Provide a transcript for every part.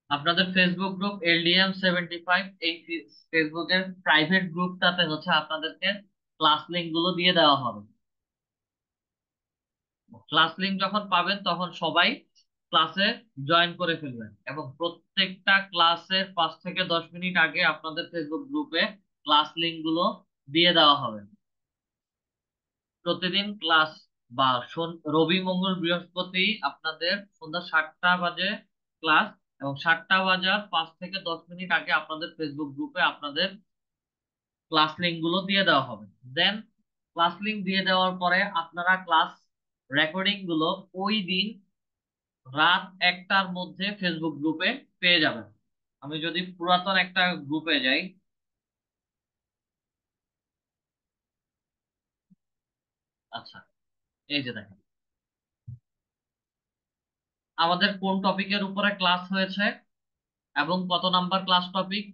আপনাদের Facebook group LDM 75, এই ফেসবুকের প্রাইভেট গ্রুপটাতে হচ্ছে আপনাদেরকে ক্লাস লিংক গুলো দিয়ে দেওয়া হবে। ক্লাস লিংক যখন পাবেন তখন সবাই ক্লাসে জয়েন করে ফেলবেন, এবং প্রত্যেকটা ক্লাসের 5 থেকে 10 মিনিট আগে আপনাদের ফেসবুক গ্রুপে ক্লাস লিংক গুলো দিয়ে দেওয়া হবে। প্রতিদিন ক্লাস বা রবি মঙ্গল বৃহস্পতি আপনাদের সন্ধ্যা 7টা বাজে ক্লাস, এবং 7টা বাজার 5 থেকে 10 মিনিট আগে আপনাদের ফেসবুক গ্রুপে আপনাদের ক্লাস লিংক গুলো দিয়ে দেওয়া হবে। দেন ক্লাস লিংক দিয়ে দেওয়ার পরে আপনারা ক্লাস রেকর্ডিং গুলো ওই দিন রাত 1টার মধ্যে ফেসবুক গ্রুপে পেয়ে যাবেন। আমি যদি পুরাতন একটা গ্রুপে যাই, আচ্ছা, এই যে দেখেন আমাদের কোন টপিকের উপরে ক্লাস হয়েছে এবং কত নাম্বার ক্লাস টপিক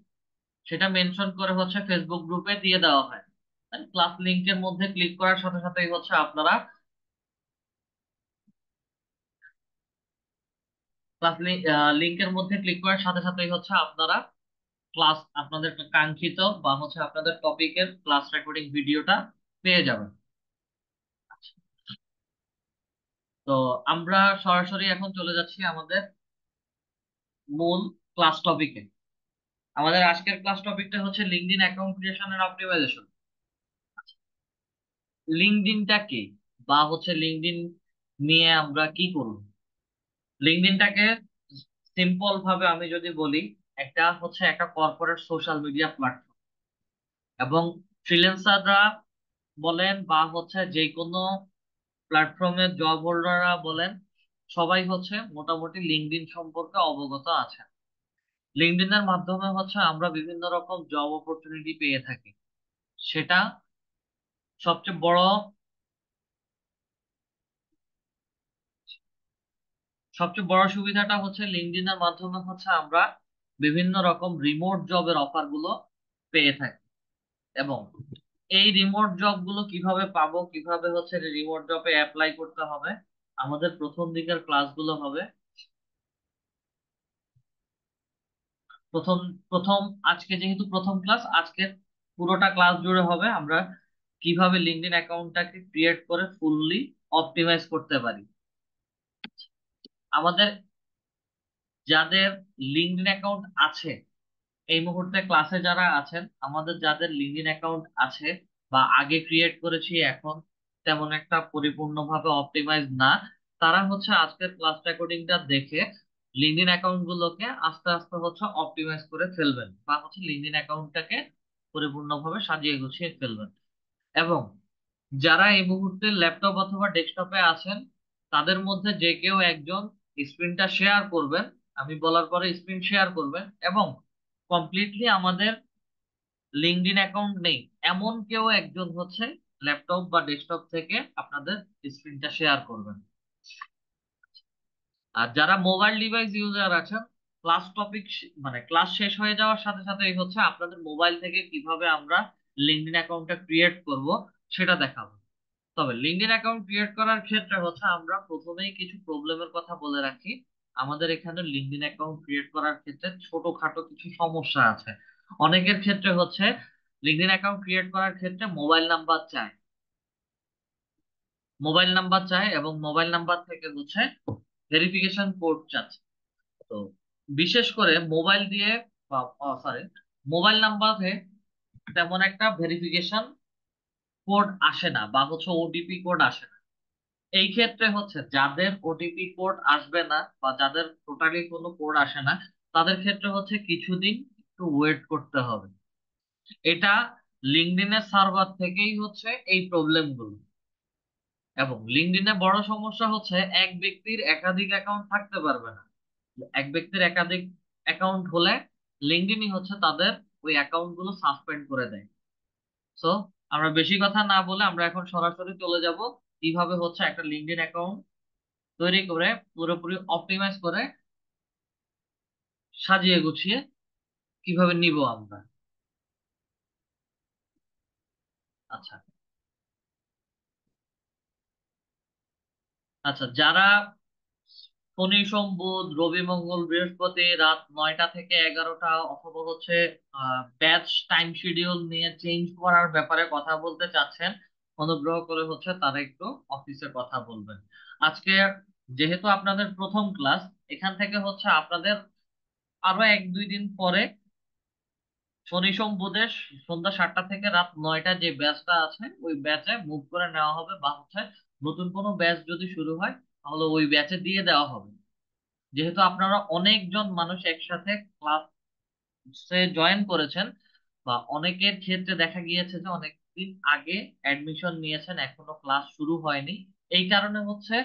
সেটা মেনশন করে হচ্ছে ফেসবুক গ্রুপে দিয়ে দেওয়া হয়। ক্লাস লিংকের মধ্যে ক্লিক করার সাথে সাথেই হচ্ছে আপনারা ক্লাস লিংকের মধ্যে ক্লিক করার সাথে সাথেই হচ্ছে আপনারা ক্লাস আপনাদের কাঙ্ক্ষিত বা হচ্ছে আপনাদের টপিকের ক্লাস রেকর্ডিং ভিডিওটা পেয়ে যাবেন। তো আমরা সরাসরি এখন চলে যাচ্ছি আমাদের মূল ক্লাস টপিকে। আমাদের আজকের ক্লাস টপিকটা হচ্ছে LinkedIn account creation and optimization. লিঙ্কডইনটা কি, বা হচ্ছে লিঙ্কডইন নিয়ে আমরা কি করব? লিঙ্কডইনটাকে সিম্পল ভাবে আমি যদি বলি, একটা হচ্ছে একটা কর্পোরেট সোশ্যাল মিডিয়া প্ল্যাটফর্ম, এবং ফ্রিল্যান্সাররা বলেন বা হচ্ছে যে কোনো প্ল্যাটফর্মের জব হোল্ডাররা বলেন, সবাই হচ্ছে মোটামুটি লিঙ্কডইন সম্পর্কে অবগত আছে। লিঙ্কডইনের মাধ্যমে হচ্ছে আমরা বিভিন্ন রকম জব অপরচুনিটি পেয়ে থাকি। সেটা সবচেয়ে বড় সবচেয়ে বড় সুবিধাটা হচ্ছে লিঙ্কডইনের মাধ্যমে হচ্ছে আমরা বিভিন্ন রকম রিমোট জবের অফার গুলো পেয়ে থাকি। এবং এই রিমোট জব গুলো কিভাবে পাবো, কিভাবে হচ্ছে রিমোট জবে অ্যাপ্লাই করতে হবে, আমাদের প্রথম দিকের ক্লাসগুলো হবে। প্রথম প্রথম আজকে যেহেতু প্রথম ক্লাস, আজকে পুরোটা ক্লাস জুড়ে হবে আমরা কিভাবে লিঙ্কডইন অ্যাকাউন্টটাকে ক্রিয়েট করে ফুললি অপটিমাইজ করতে পারি। আমাদের যাদের লিঙ্কডইন অ্যাকাউন্ট আছে, এই মুহূর্তে ক্লাসে যারা আছেন, আমাদের যাদের লিঙ্কডইন অ্যাকাউন্ট আছে বা আগে ক্রিয়েট করেছি এখন তেমন একটা পরিপূর্ণভাবে অপটিমাইজ না, তারা হচ্ছে আজকের ক্লাস রেকর্ডিংটা দেখে লিঙ্কডইন অ্যাকাউন্ট গুলোকে আস্তে আস্তে হচ্ছে অপটিমাইজ করে ফেলবেন, বা হচ্ছে লিঙ্কডইন অ্যাকাউন্টটাকে পরিপূর্ণভাবে সাজিয়ে গুছিয়ে ফেলবেন। এবং যারা এই মুহূর্তে ল্যাপটপ অথবা ডেস্কটপে আছেন, তাদের মধ্যে যে কেউ একজন স্ক্রিনটা শেয়ার করবেন, আমি বলার পরে স্ক্রিন শেয়ার করবেন, এবং কমপ্লিটলি আমাদের লিঙ্কডইন অ্যাকাউন্ট নেই এমন কেউ একজন হচ্ছে ল্যাপটপ বা ডেস্কটপ থেকে আপনাদের স্ক্রিনটা শেয়ার করবেন। আর যারা মোবাইল ডিভাইস ইউজার আছেন, ক্লাস টপিক মানে ক্লাস শেষ হয়ে যাওয়ার সাথে সাথেই হচ্ছে আপনাদের মোবাইল থেকে কিভাবে আমরা লিঙ্কডইন অ্যাকাউন্টটা ক্রিয়েট করব সেটা দেখাবো। তবে লিঙ্কডইন অ্যাকাউন্ট ক্রিয়েট করার ক্ষেত্রে হচ্ছে আমরা প্রথমেই কিছু প্রবলেমের কথা বলে রাখি। আমাদের এখানে লিঙ্কডইন অ্যাকাউন্ট ক্রিয়েট করার ক্ষেত্রে ছোটখাটো কিছু সমস্যা আছে। অনেকের ক্ষেত্রে হচ্ছে লিঙ্কডইন অ্যাকাউন্ট ক্রিয়েট করার ক্ষেত্রে মোবাইল নাম্বার চায় এবং মোবাইল নাম্বার থেকে হচ্ছে ভেরিফিকেশন কোড চাচ্ছে। তো বিশেষ করে মোবাইল দিয়ে, সরি, মোবাইল নাম্বারে তেমন একটা ভেরিফিকেশন কোড আসে না, বা হচ্ছে ওটিপি কোড আসে না। এই ক্ষেত্রে হচ্ছে যাদের ওটিপি কোড আসবে না বা যাদের টোটালি কোনো কোড আসে না, তাদের ক্ষেত্রে হচ্ছে কিছুদিন একটু ওয়েট করতে হবে। এটা লিঙ্কডইনের সার্ভার থেকেই হচ্ছে এই প্রবলেম গুলো। এবং লিঙ্কডইনে বড় সমস্যা হচ্ছে এক ব্যক্তির একাধিক অ্যাকাউন্ট থাকতে পারবে না। এক ব্যক্তির একাধিক অ্যাকাউন্ট হলে লিঙ্কডইনই হচ্ছে তাদের ওই অ্যাকাউন্ট গুলো সাসপেন্ড করে দেয়। সো আমরা বেশি কথা না বলে আমরা এখন সরাসরি চলে যাব কিভাবে হচ্ছে একটা লিঙ্কডইন অ্যাকাউন্ট তৈরি করে পুরোপুরি অপটিমাইজ করে সাজিয়ে গুছিয়ে কিভাবে নিব আমরা। আচ্ছা, আচ্ছা, যারা শনি সোম বুধ রবি মঙ্গল বৃহস্পতি রাত 9টা থেকে 11টা, অথবা হচ্ছে ব্যাচ টাইম শিডিউল নিয়ে চেঞ্জ করার ব্যাপারে কথা বলতে চাচ্ছেন, অনুগ্রহ করে হচ্ছে তারা একটু অফিসে কথা বলবেন। আজকে যেহেতু আপনাদের প্রথম ক্লাস, এখান থেকে হচ্ছে আপনাদের আরো 1-2 দিন পরে শনি সোম বুধে সন্ধ্যা 7টা থেকে রাত 9টা যে ব্যাচটা আছে ওই ব্যাচে মুভ করে নেওয়া হবে, বা হচ্ছে নতুন কোনো ব্যাচ যদি শুরু হয় তাহলে ওই ব্যাচে দিয়ে দেওয়া হবে। যেহেতু আপনারা অনেকজন মানুষ একসাথে ক্লাসে জয়েন করেছেন, বা অনেকের ক্ষেত্রে দেখা গিয়েছে যে অনেক দিন আগে অ্যাডমিশন নিয়েছেন, এখনো ক্লাস শুরু হয়নি, এই কারণে হচ্ছে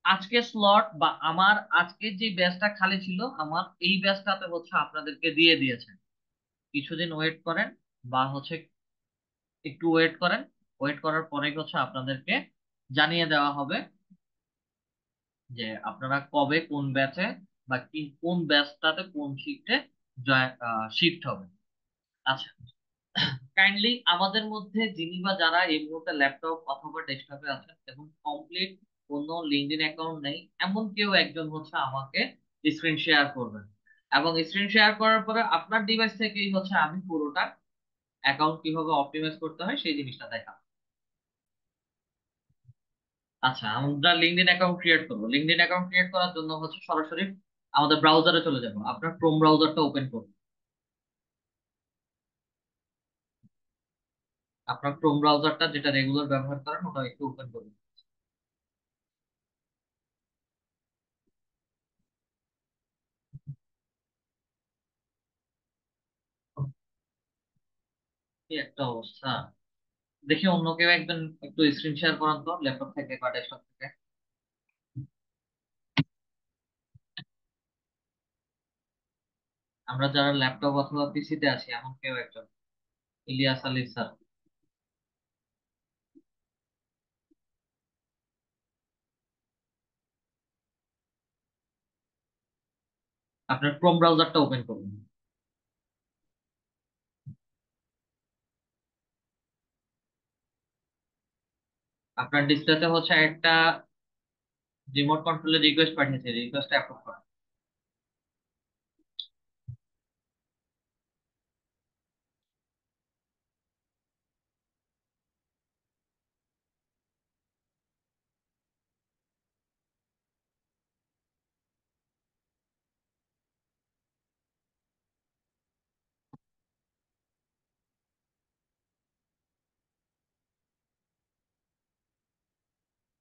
আজকে স্লট বা আমার আজকে যে ব্যাচটা খালি ছিল আমার এই ব্যাচটাতে হচ্ছে আপনাদেরকে দিয়ে দিয়েছেন। কিছুদিন ওয়েট করেন, বা হচ্ছে একটু ওয়েট করেন, ওয়েট করার পরেই হচ্ছে আপনাদেরকে জানিয়ে দেওয়া হবে যে আপনারা কবে কোন ব্যাচে বা কি কোন ব্যাচটাতে কোন শিফটে শিফট হবে। আচ্ছা, কাইন্ডলি আমাদের মধ্যে যিনি বা যারা এই মুহূর্তে ল্যাপটপ অথবা ডেস্কটপে আছেন এবং কমপ্লিট কোনো লিঙ্কডইন অ্যাকাউন্ট নেই, এমন কেউ একজন হচ্ছে আমাকে স্ক্রিন শেয়ার করবেন, এবং স্ক্রিন শেয়ার করার পরে আপনার ডিভাইস থেকেই হচ্ছে আমি পুরোটা অ্যাকাউন্ট কিভাবে অপটিমাইজ করতে হয় সেই জিনিসটা দেখাবো। আচ্ছা, আমরা লিঙ্কডইন অ্যাকাউন্ট ক্রিয়েট করবো। লিঙ্কডইন অ্যাকাউন্ট ক্রিয়েট করার জন্য হচ্ছে সরাসরি আমাদের ব্রাউজারে চলে যাবো। আপনার ক্রোম ব্রাউজারটা ওপেন করুন। আপনার ক্রোম ব্রাউজারটা যেটা রেগুলার ব্যবহার করেন ওটা একটু ওপেন করুন। কি একটা অবস্থা! দেখি অন্য কেউ একজন একটু স্ক্রিন শেয়ার করান তো, ল্যাপটপ থেকে বা ডেস্কটপ থেকে। আমরা যারা ল্যাপটপ অথবা পিসিতে আছি এমন কেউ একজন, ইলিয়াস আলী স্যার। আপনার ক্রোম ব্রাউজারটা ওপেন করুন। আপনার ডিসপ্লেতে হচ্ছে একটা রিমোট কন্ট্রোলের রিকোয়েস্ট পাঠিয়েছে, রিকোয়েস্ট অ্যাপ্রুভ করুন।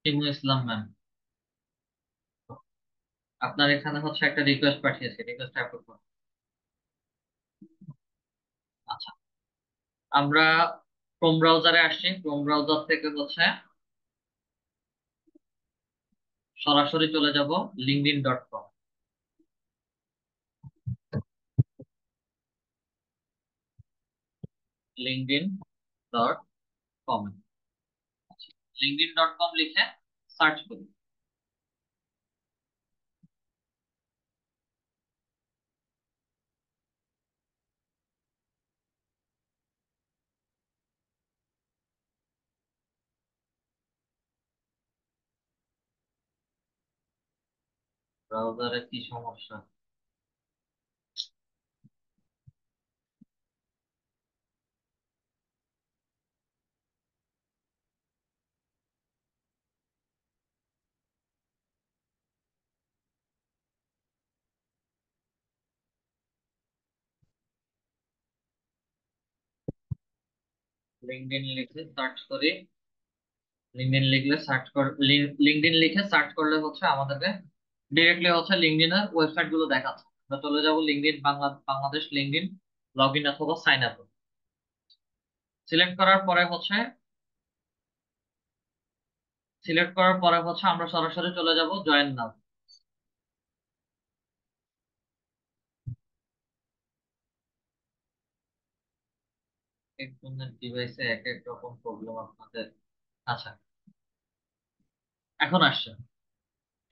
টিমু ইসলাম ম্যাম, আপনার এখানে হচ্ছে একটা রিকোয়েস্ট পাঠিয়েছে, রিকোয়েস্ট অ্যাপ্রুভ করুন। আচ্ছা, আমরা ক্রোম ব্রাউজারে আসছি। ক্রোম ব্রাউজার থেকে হচ্ছে সরাসরি চলে যাব linkedin.com। linkedin.com, linkedin.com লিখে সার্চ করুন। ব্রাউজারে কি সমস্যা! লিঙ্কডইন লিখে সার্চ করি। লিঙ্কডইন লিখলে সার্চ কর, লিঙ্কডইন লিখে সার্চ করলে হচ্ছে আমাদেরকে ডিরেক্টলি হচ্ছে লিঙ্কডইনের ওয়েবসাইট গুলো দেখাচ্ছে। আমরা চলে যাব LinkedIn Bangladesh LinkedIn log in অথবা সাইন আপ। সিলেক্ট করার পরে হচ্ছে আমরা সরাসরি চলে যাব জয়েন নাও। এক একজনের ডিভাইসে এক এক রকম প্রবলেম আপনাদের। আচ্ছা, এখন আসছে।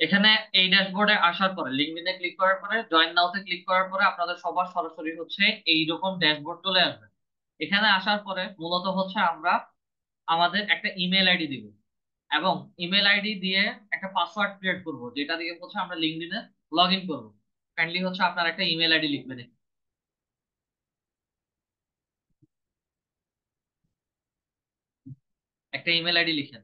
এখানে এই ড্যাশবোর্ডে আসার পরে লিঙ্কডইনে ক্লিক করার পরে জয়েন নাওতে ক্লিক করার পরে আপনাদের সবার সরাসরি হচ্ছে এইরকম ড্যাশবোর্ড চলে আসবে। এখানে আসার পরে মূলত হচ্ছে আমরা আমাদের একটা ইমেল আইডি দিব। এবং ইমেল আইডি দিয়ে একটা পাসওয়ার্ড ক্রিয়েট করব, যেটা দিয়ে হচ্ছে আমরা লিঙ্কডইনে লগ ইন করবো। কাইন্ডলি হচ্ছে আপনার একটা ইমেল আইডি লিখবেন। একটা ইমেল আইডি লিখেন।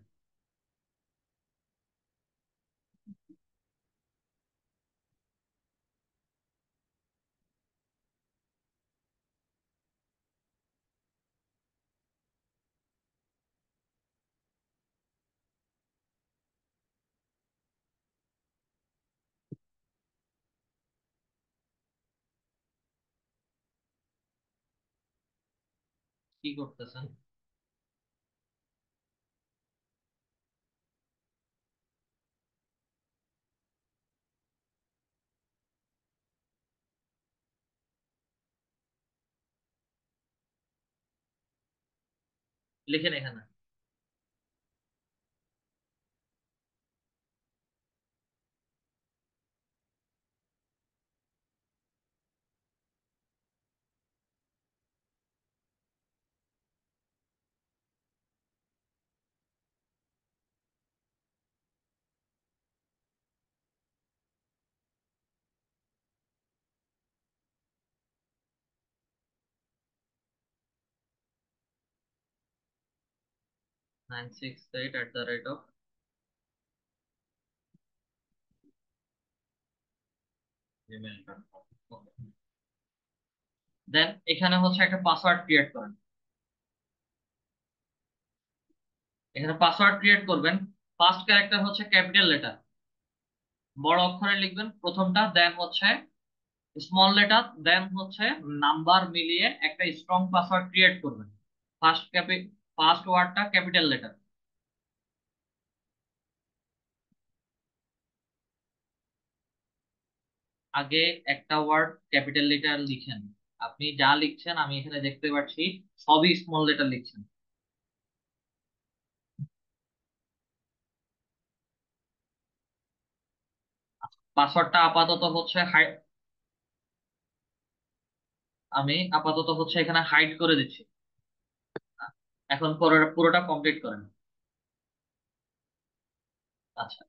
কি করতেছেন? লিখেন এখানে। Nine six eight at the rate of Gmail dot com. Then এখানে হচ্ছে একটা পাসওয়ার্ড ক্রিয়েট করেন। এখানে পাসওয়ার্ড ক্রিয়েট করবেন। ফার্স্ট ক্যারেক্টার হচ্ছে ক্যাপিটাল লেটার, বড় অক্ষরে লিখবেন প্রথমটা, দেন হচ্ছে স্মল লেটার, দেন হচ্ছে নাম্বার মিলিয়ে একটা স্ট্রং পাসওয়ার্ড ক্রিয়েট করবেন। ফার্স্ট ওয়ার্ডটা ক্যাপিটাল লেটার। আগে একটা ওয়ার্ড ক্যাপিটাল লেটার লিখেন। আপনি যা লিখছেন আমি এখানে দেখতে পাচ্ছি সবই স্মল লেটার লিখছেন। পাসওয়ার্ডটা আপাতত হচ্ছে আমি আপাতত হচ্ছে এখানে হাইড করে দিচ্ছি। এখন পুরোটা কমপ্লিট করেন। আচ্ছা,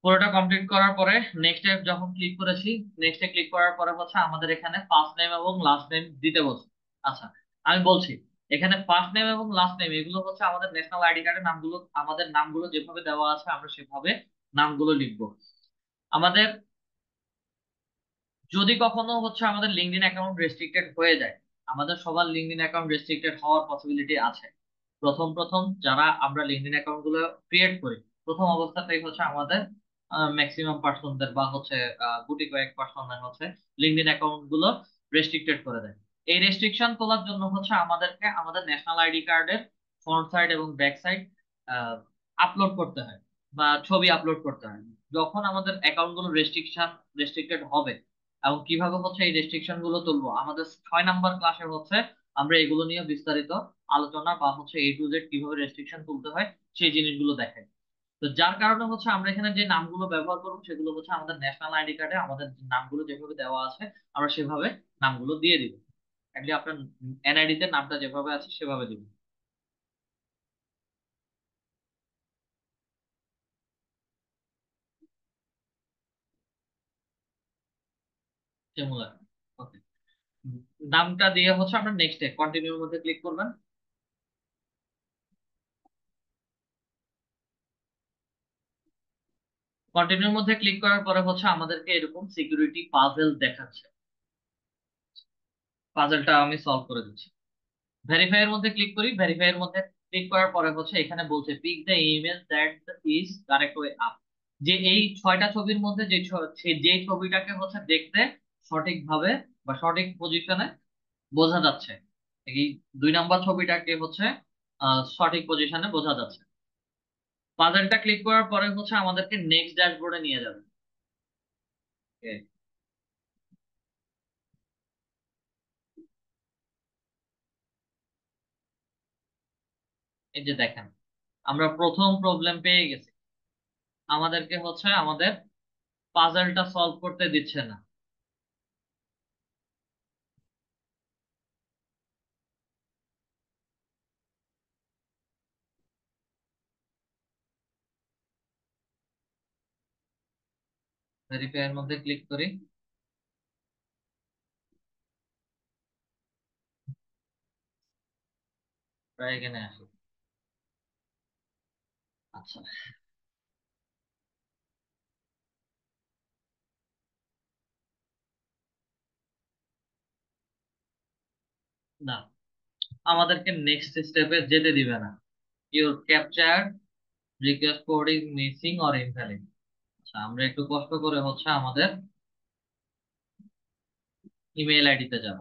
পুরোটা কমপ্লিট করার পরে নেক্সটে যখন ক্লিক করেছি, নেক্সটে ক্লিক করার পরে হচ্ছে আমাদের এখানে ফার্স্ট নেম এবং লাস্ট নেম দিতে বলছে। আচ্ছা, আমি বলছি এখানে ফার্স্ট নেম এবং লাস্ট নেম এগুলো হচ্ছে আমাদের ন্যাশনাল আইডি কার্ডের নামগুলো, আমাদের নামগুলো যেভাবে দেওয়া আছে আমরা সেভাবে নামগুলো লিখবো। আমাদের যদি কখনো হচ্ছে আমাদের লিঙ্কডইন অ্যাকাউন্ট রেস্ট্রিক্টেড হয়ে যায়, আমাদের সবার লিঙ্কডইন অ্যাকাউন্ট রেস্ট্রিক্টেড হওয়ার পসিবিলিটি আছে। প্রথম প্রথম যারা আমরা লিঙ্কডইন অ্যাকাউন্ট গুলো ক্রিয়েট করি, প্রথম অবস্থাতেই হচ্ছে আমাদের ম্যাক্সিমাম পার্সনদের বা হচ্ছে গুটি কয়েক পার্সনের হচ্ছে লিঙ্কডইন অ্যাকাউন্ট গুলো রেস্ট্রিক্টেড করে দেয়। এই রেস্ট্রিকশন তোলার জন্য হচ্ছে আমাদেরকে আমাদের ন্যাশনাল আইডি কার্ডের ফ্রন্ট সাইড এবং ব্যাক সাইড আপলোড করতে হয় বা ছবি আপলোড করতে হয়। যখন আমাদের অ্যাকাউন্ট গুলো রেস্ট্রিক্টেড হবে এবং কিভাবে হচ্ছে এই রেস্ট্রিকশন গুলো তুলবো, আমাদের 6 নাম্বার ক্লাসে হচ্ছে আমরা এগুলো নিয়ে বিস্তারিত আলোচনা বা হচ্ছে A to Z কিভাবে রেস্ট্রিকশন তুলতে হয় সেই জিনিসগুলো দেখাই। তো যার কারণে হচ্ছে আমরা এখানে যে নামগুলো ব্যবহার করবো সেগুলো হচ্ছে আমাদের ন্যাশনাল আইডি কার্ডে আমাদের নামগুলো যেভাবে দেওয়া আছে আমরা সেভাবে নামগুলো দিয়ে দিব। কাইন্ডলি আপনার এনআইডি তে নামটা যেভাবে আছে সেভাবে দিব। সিমিলার। ওকে। নামটা দিয়ে হচ্ছে আমরা নেক্সটে কন্টিনিউর মধ্যে ক্লিক করবেন। কন্টিনিউর মধ্যে ক্লিক করার পরে হচ্ছে আমাদেরকে এরকম সিকিউরিটি পাজেল দেখাচ্ছে। পাজেলটা আমি সলভ করে দিচ্ছি। ভেরিফাই এর মধ্যে ক্লিক করি। ভেরিফাই এর মধ্যে ক্লিক করার পরে হচ্ছে এখানে বলছে pick the image that is correct way up. যে এই 6টা ছবির মধ্যে যে ছবিটাকে হচ্ছে দেখতে সঠিকভাবে বা সঠিক পজিশনে বোঝা যাচ্ছে, এই 2 নাম্বার ছবিটাকে হচ্ছে সঠিক পজিশনে বোঝা যাচ্ছে। পাজলটা ক্লিক করার পরে হচ্ছে আমাদেরকে নেক্সট ড্যাশবোর্ডে নিয়ে যাবে। Okay, এই যে দেখেন আমরা প্রথম প্রবলেম পেয়ে গেছি। আমাদেরকে হচ্ছে আমাদের পাজলটা সলভ করতে দিচ্ছে না। ভেরিফাই এর মধ্যে ক্লিক করি। প্রায় এখানে আসি। আচ্ছা, না, আমাদেরকে নেক্সট স্টেপে যেতে দিবে না। Your capture request code is missing or invalid. আচ্ছা, আমরা একটু কষ্ট করে হচ্ছে আমাদের ইমেইল আইডিতে যাব।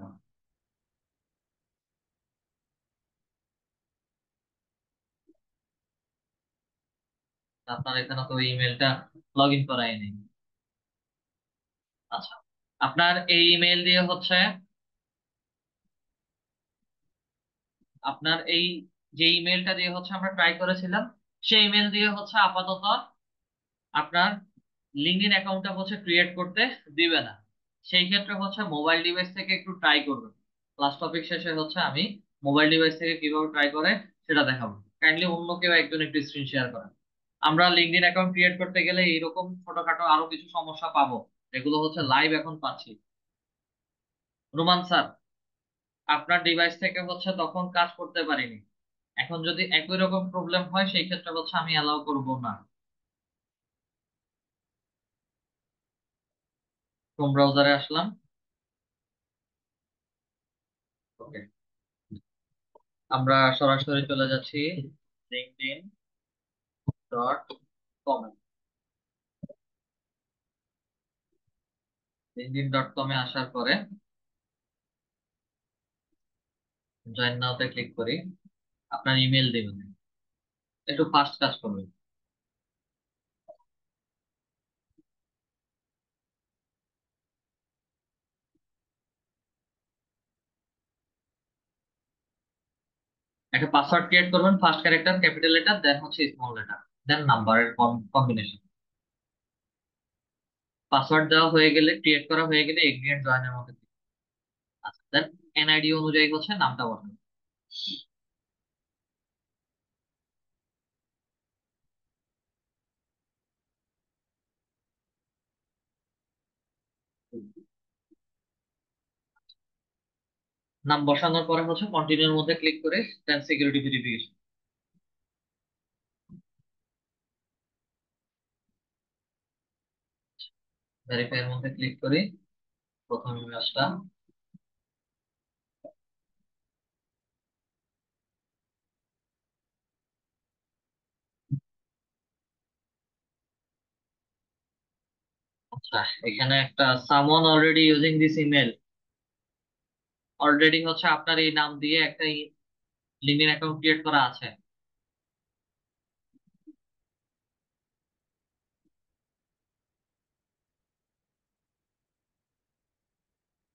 আপনার এখানে তো ইমেলটা লগ ইন করাই নেই। আচ্ছা, আপনার এই ইমেল দিয়ে হচ্ছে আপনার এই যে ইমেলটা দিয়ে হচ্ছে আমরা ট্রাই করেছিলাম, সেই ইমেল দিয়ে হচ্ছে আপাতত আপনার লিঙ্কডইন অ্যাকাউন্টটা হচ্ছে ক্রিয়েট করতে দিবে না। সেই ক্ষেত্রে হচ্ছে মোবাইল ডিভাইস থেকে একটু ট্রাই করবেন। ক্লাস টপিক শেষে হচ্ছে আমি মোবাইল ডিভাইস থেকে কিভাবে ট্রাই করে সেটা দেখাবো। কাইন্ডলি অন্য কেউ একজন একটু স্ক্রিন শেয়ার করেন। আমরা লিঙ্কডইন অ্যাকাউন্ট ক্রিয়েট করতে গেলে এইরকম ছোটখাটো আরো কিছু সমস্যা পাবো, এগুলো হচ্ছে লাইভ এখন পাচ্ছি। রোমান স্যার, আপনার ডিভাইস থেকে হচ্ছে তখন কাজ করতে পারিনি। এখন যদি একই রকম প্রবলেম হয় সেই ক্ষেত্রে হচ্ছে আমি অ্যালাউ করব না। ক্রোম ব্রাউজারে আসলাম। ওকে, আমরা সরাসরি চলে যাচ্ছি LinkedIn dot com. LinkedIn dot কমে আসার পরে জয়েন নাওতে ক্লিক করি। আপনার ইমেল দিবেন, একটু ফাস্ট কাজ করবেন। একটা পাসওয়ার্ড ক্রিয়েট করবেন, ফার্স্ট ক্যারেক্টার ক্যাপিটাল লেটার, দেন হচ্ছে স্মল লেটার, দেন নাম্বারের কম্বিনেশন। পাসওয়ার্ড দেওয়া হয়ে গেলে, ক্রিয়েট করা হয়ে গেলে এগ্রি জয়েনের মধ্যে click করুন। আচ্ছা, দেন এনআইডি অনুযায়ী হচ্ছে নামটা বসান। নাম বসানোর পরে হচ্ছে কন্টিনিউর মধ্যে ক্লিক করে দেন সিকিউরিটি ভেরিফিকেশন। ভেরিফাই এর মধ্যে ক্লিক করি। প্রথম ইমেজটা। আচ্ছা, এখানে একটা someone already using this email, already হচ্ছে আপনার এই নাম দিয়ে একটা লিঙ্কডইন অ্যাকাউন্ট ক্রিয়েট করা আছে।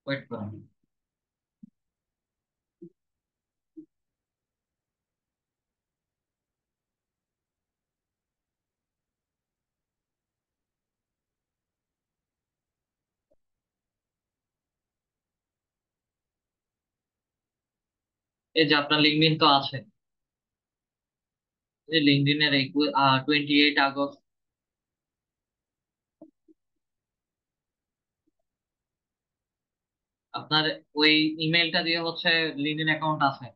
ওয়েট করুন। এই যে আপনার লিঙ্কডইন তো আছে, এই লিঙ্কডইনের 28 আগস্ট। আপনার ওই ইমেলটা দিয়ে হচ্ছে লিঙ্কডইন অ্যাকাউন্ট আছে,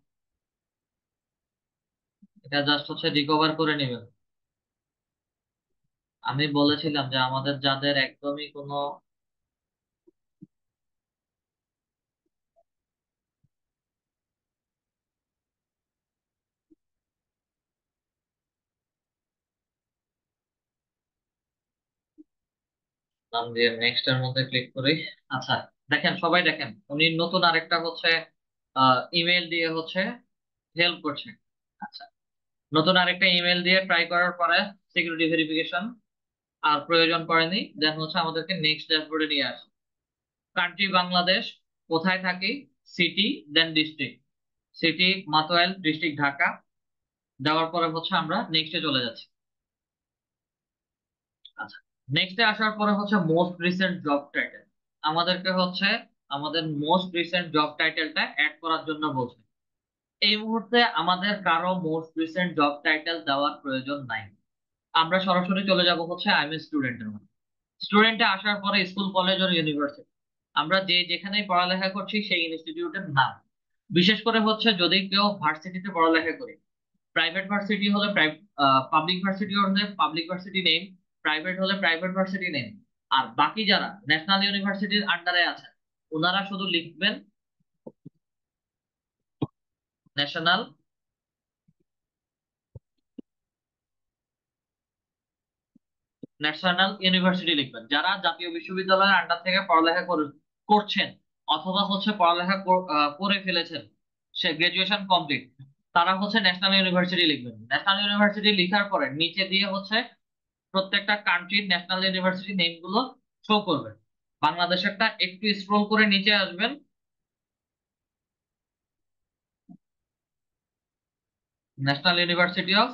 এটা জাস্ট হচ্ছে রিকভার করে নেবেন। আমি বলেছিলাম যে আমাদের যাদের একদমই কোনো নাম দিয়ে নেক্সট এর মধ্যে ক্লিক করি। আচ্ছা, দেখেন সবাই দেখেন, উনি নতুন আরেকটা হচ্ছে ইমেল দিয়ে হচ্ছে হেল্প করছে। আচ্ছা, নতুন আরেকটা ইমেল দিয়ে ট্রাই করার পরে সিকিউরিটি ভেরিফিকেশন আর প্রয়োজন পড়েনি, দেন হচ্ছে আমাদেরকে নেক্সট ড্যাশবোর্ডে নিয়ে আসে। কান্ট্রি বাংলাদেশ, কোথায় থাকি, সিটি, দেন ডিস্ট্রিক্ট। City মাতোয়াইল, district Dhaka. দেওয়ার পরে হচ্ছে আমরা নেক্সটে চলে যাচ্ছি। আচ্ছা, নেক্সটে আসার পরে হচ্ছে মোস্ট রিসেন্ট জব টাইটেল। আমাদেরকে হচ্ছে আমাদের মোস্ট রিসেন্ট জব টাইটেলটা অ্যাড করার জন্য বলছে। এই মুহূর্তে আমাদের কারো মোস্ট রিসেন্ট জব টাইটেল দেওয়ার প্রয়োজন নাই। আমরা সরাসরি চলে যাব হচ্ছে আই এম স্টুডেন্টের মধ্যে। স্টুডেন্টে আসার পরে স্কুল কলেজ ও ইউনিভার্সিটি, আমরা যে যেখানে পড়ালেখা করছি সেই ইনস্টিটিউটের নাম। বিশেষ করে হচ্ছে যদি কেউ ভার্সিটিতে পড়ালেখা করে, প্রাইভেট ভার্সিটি হলে পাবলিক ভার্সিটি হলে পাবলিক ভার্সিটি নেম, প্রাইভেট হলে প্রাইভেট ভার্সিটি নেম। আর বাকি যারা ন্যাশনাল ইউনিভার্সিটির আন্ডারে আছেন ওনারা শুধু লিখবেন ন্যাশনাল ন্যাশনাল ইউনিভার্সিটি লিখবেন। যারা জাতীয় বিশ্ববিদ্যালয়ের আন্ডার থেকে পড়ালেখা করছেন অথবা হচ্ছে পড়ালেখা করে ফেলেছেন, সে গ্রাজুয়েশন কমপ্লিট, তারা হচ্ছে ন্যাশনাল ইউনিভার্সিটি লিখবেন। ন্যাশনাল ইউনিভার্সিটি লিখার পরে নিচে দিয়ে হচ্ছে প্রত্যেকটা কান্ট্রির ন্যাশনাল ইউনিভার্সিটি নেম গুলো শো করবে। বাংলাদেশেরটা একটু স্ক্রল করে নিচে আসবেন, ন্যাশনাল ইউনিভার্সিটি অফ,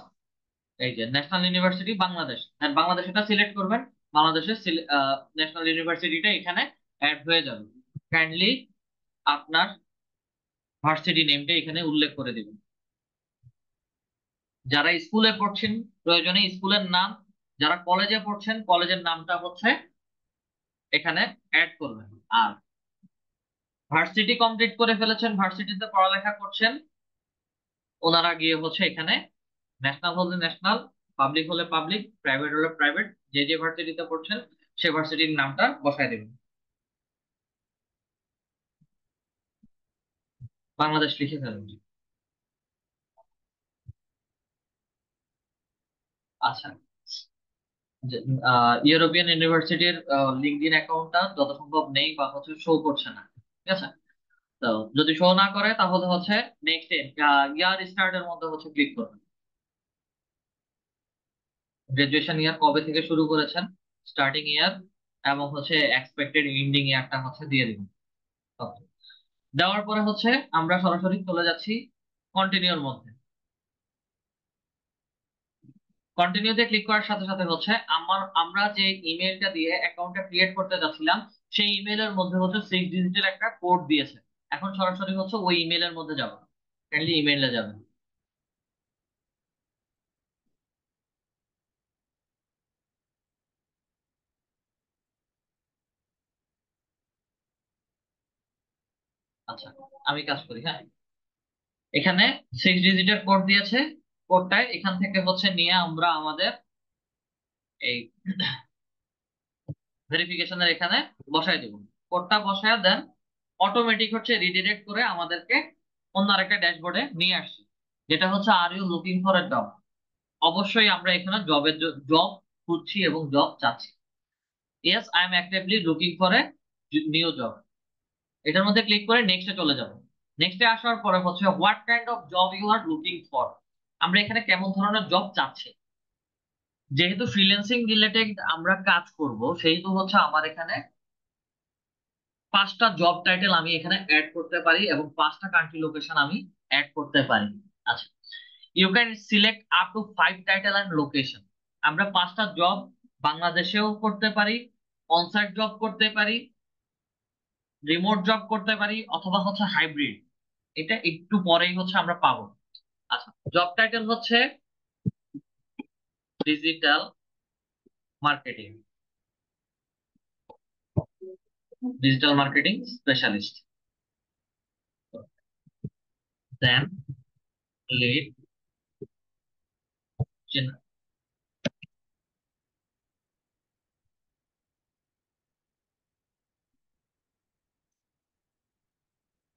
এই যে ন্যাশনাল ইউনিভার্সিটি বাংলাদেশ, আর বাংলাদেশ এটা সিলেক্ট করবেন। বাংলাদেশের ন্যাশনাল ইউনিভার্সিটিটা এখানে অ্যাড হয়ে যাবে। কাইন্ডলি আপনার ভার্সিটি নেমটা এখানে উল্লেখ করে দিবেন। যারা স্কুলে পড়ছেন প্রয়োজনে স্কুলের নাম, যারা কলেজে পড়ছেন কলেজের নামটা হচ্ছে এখানে অ্যাড করবেন। আর ভার্সিটি কমপ্লিট করে ফেলেছেন, ভার্সিটিতে পড়ালেখা করছেন, ওনারা গিয়ে হচ্ছে এখানে ন্যাশনাল হলে ন্যাশনাল, পাবলিক হলে পাবলিক, প্রাইভেট হলে প্রাইভেট, যে যে ভার্সিটিতে পড়ছেন সে ভার্সিটির নামটা বসায় দেবেন। বাংলাদেশ লিখে ফেলুন। আচ্ছা, ইউরোপিয়ান ইউনিভার্সিটির লিঙ্কডইন অ্যাকাউন্টটা যত সম্ভব নেই বা হচ্ছে শো করছে না, ঠিক আছে? তো যদি শো না করে তাহলে হচ্ছে নেক্সট ইয়ার স্টার্টের মধ্যে হচ্ছে ক্লিক করবেন। গ্রাজুয়েশন ইয়ার কবে থেকে শুরু করেছেন, স্টার্টিং ইয়ার এবং হচ্ছে এক্সপেক্টেড এন্ডিং ইয়ারটা হচ্ছে দিয়ে দিবেন। Okay. দেওয়ার পরে হচ্ছে আমরা সরাসরি চলে যাচ্ছি কন্টিনিউর মধ্যে। কন্টিনিউতে ক্লিক করার সাথে সাথে হচ্ছে আমরা যে ইমেলটা দিয়ে অ্যাকাউন্টটা ক্রিয়েট করতে যাচ্ছিলাম সেই ইমেলের মধ্যে হচ্ছে 6 ডিজিটের একটা কোড দিয়েছে। এখন সরাসরি হচ্ছে ওই ইমেলের মধ্যে যাবো, কাইন্ডলি ইমেইলে যাবেন। আচ্ছা, আমি কাজ করি, হ্যাঁ। এখানে 6 ডিজিটের কোড দিয়েছে, কোডটায় এখান থেকে হচ্ছে নিয়ে আমরা আমাদের এই ভেরিফিকেশনের এখানে বসাই দেব। কোডটা বসায় দেন, অটোমেটিক হচ্ছে রিডিরেক্ট করে আমাদেরকে অন্য আরেকটা ড্যাশবোর্ডে নিয়ে আসছে, যেটা হচ্ছে are you looking for a job. অবশ্যই আমরা এখানে জব খুঁজছি এবং জব চাচ্ছি। Yes, I am actively looking for a new job. এটার মধ্যে ক্লিক করে নেক্সটে চলে যাব। নেক্সটে আসার পরে হচ্ছে what kind of job you are looking for, আমরা এখানে কেমন ধরনের জব চাচ্ছি। যেহেতু ফ্রিল্যান্সিং রিলেটেড আমরা কাজ করব সেহেতু হচ্ছে আমার এখানে 5টা জব টাইটেল আমি এখানে অ্যাড করতে পারি এবং 5টা কান্ট্রি লোকেশন আমি অ্যাড করতে পারি। আচ্ছা, you can select up to 5 title and location. আমরা 5টা জব বাংলাদেশেও করতে পারি, অনসাইট জব করতে পারি, রিমোট জব করতে পারি, অথবা হচ্ছে হাইব্রিড। এটা একটু পরেই হচ্ছে আমরা পাবো। আচ্ছা, জব টাইটেল হচ্ছে digital marketing, digital marketing specialist, then lead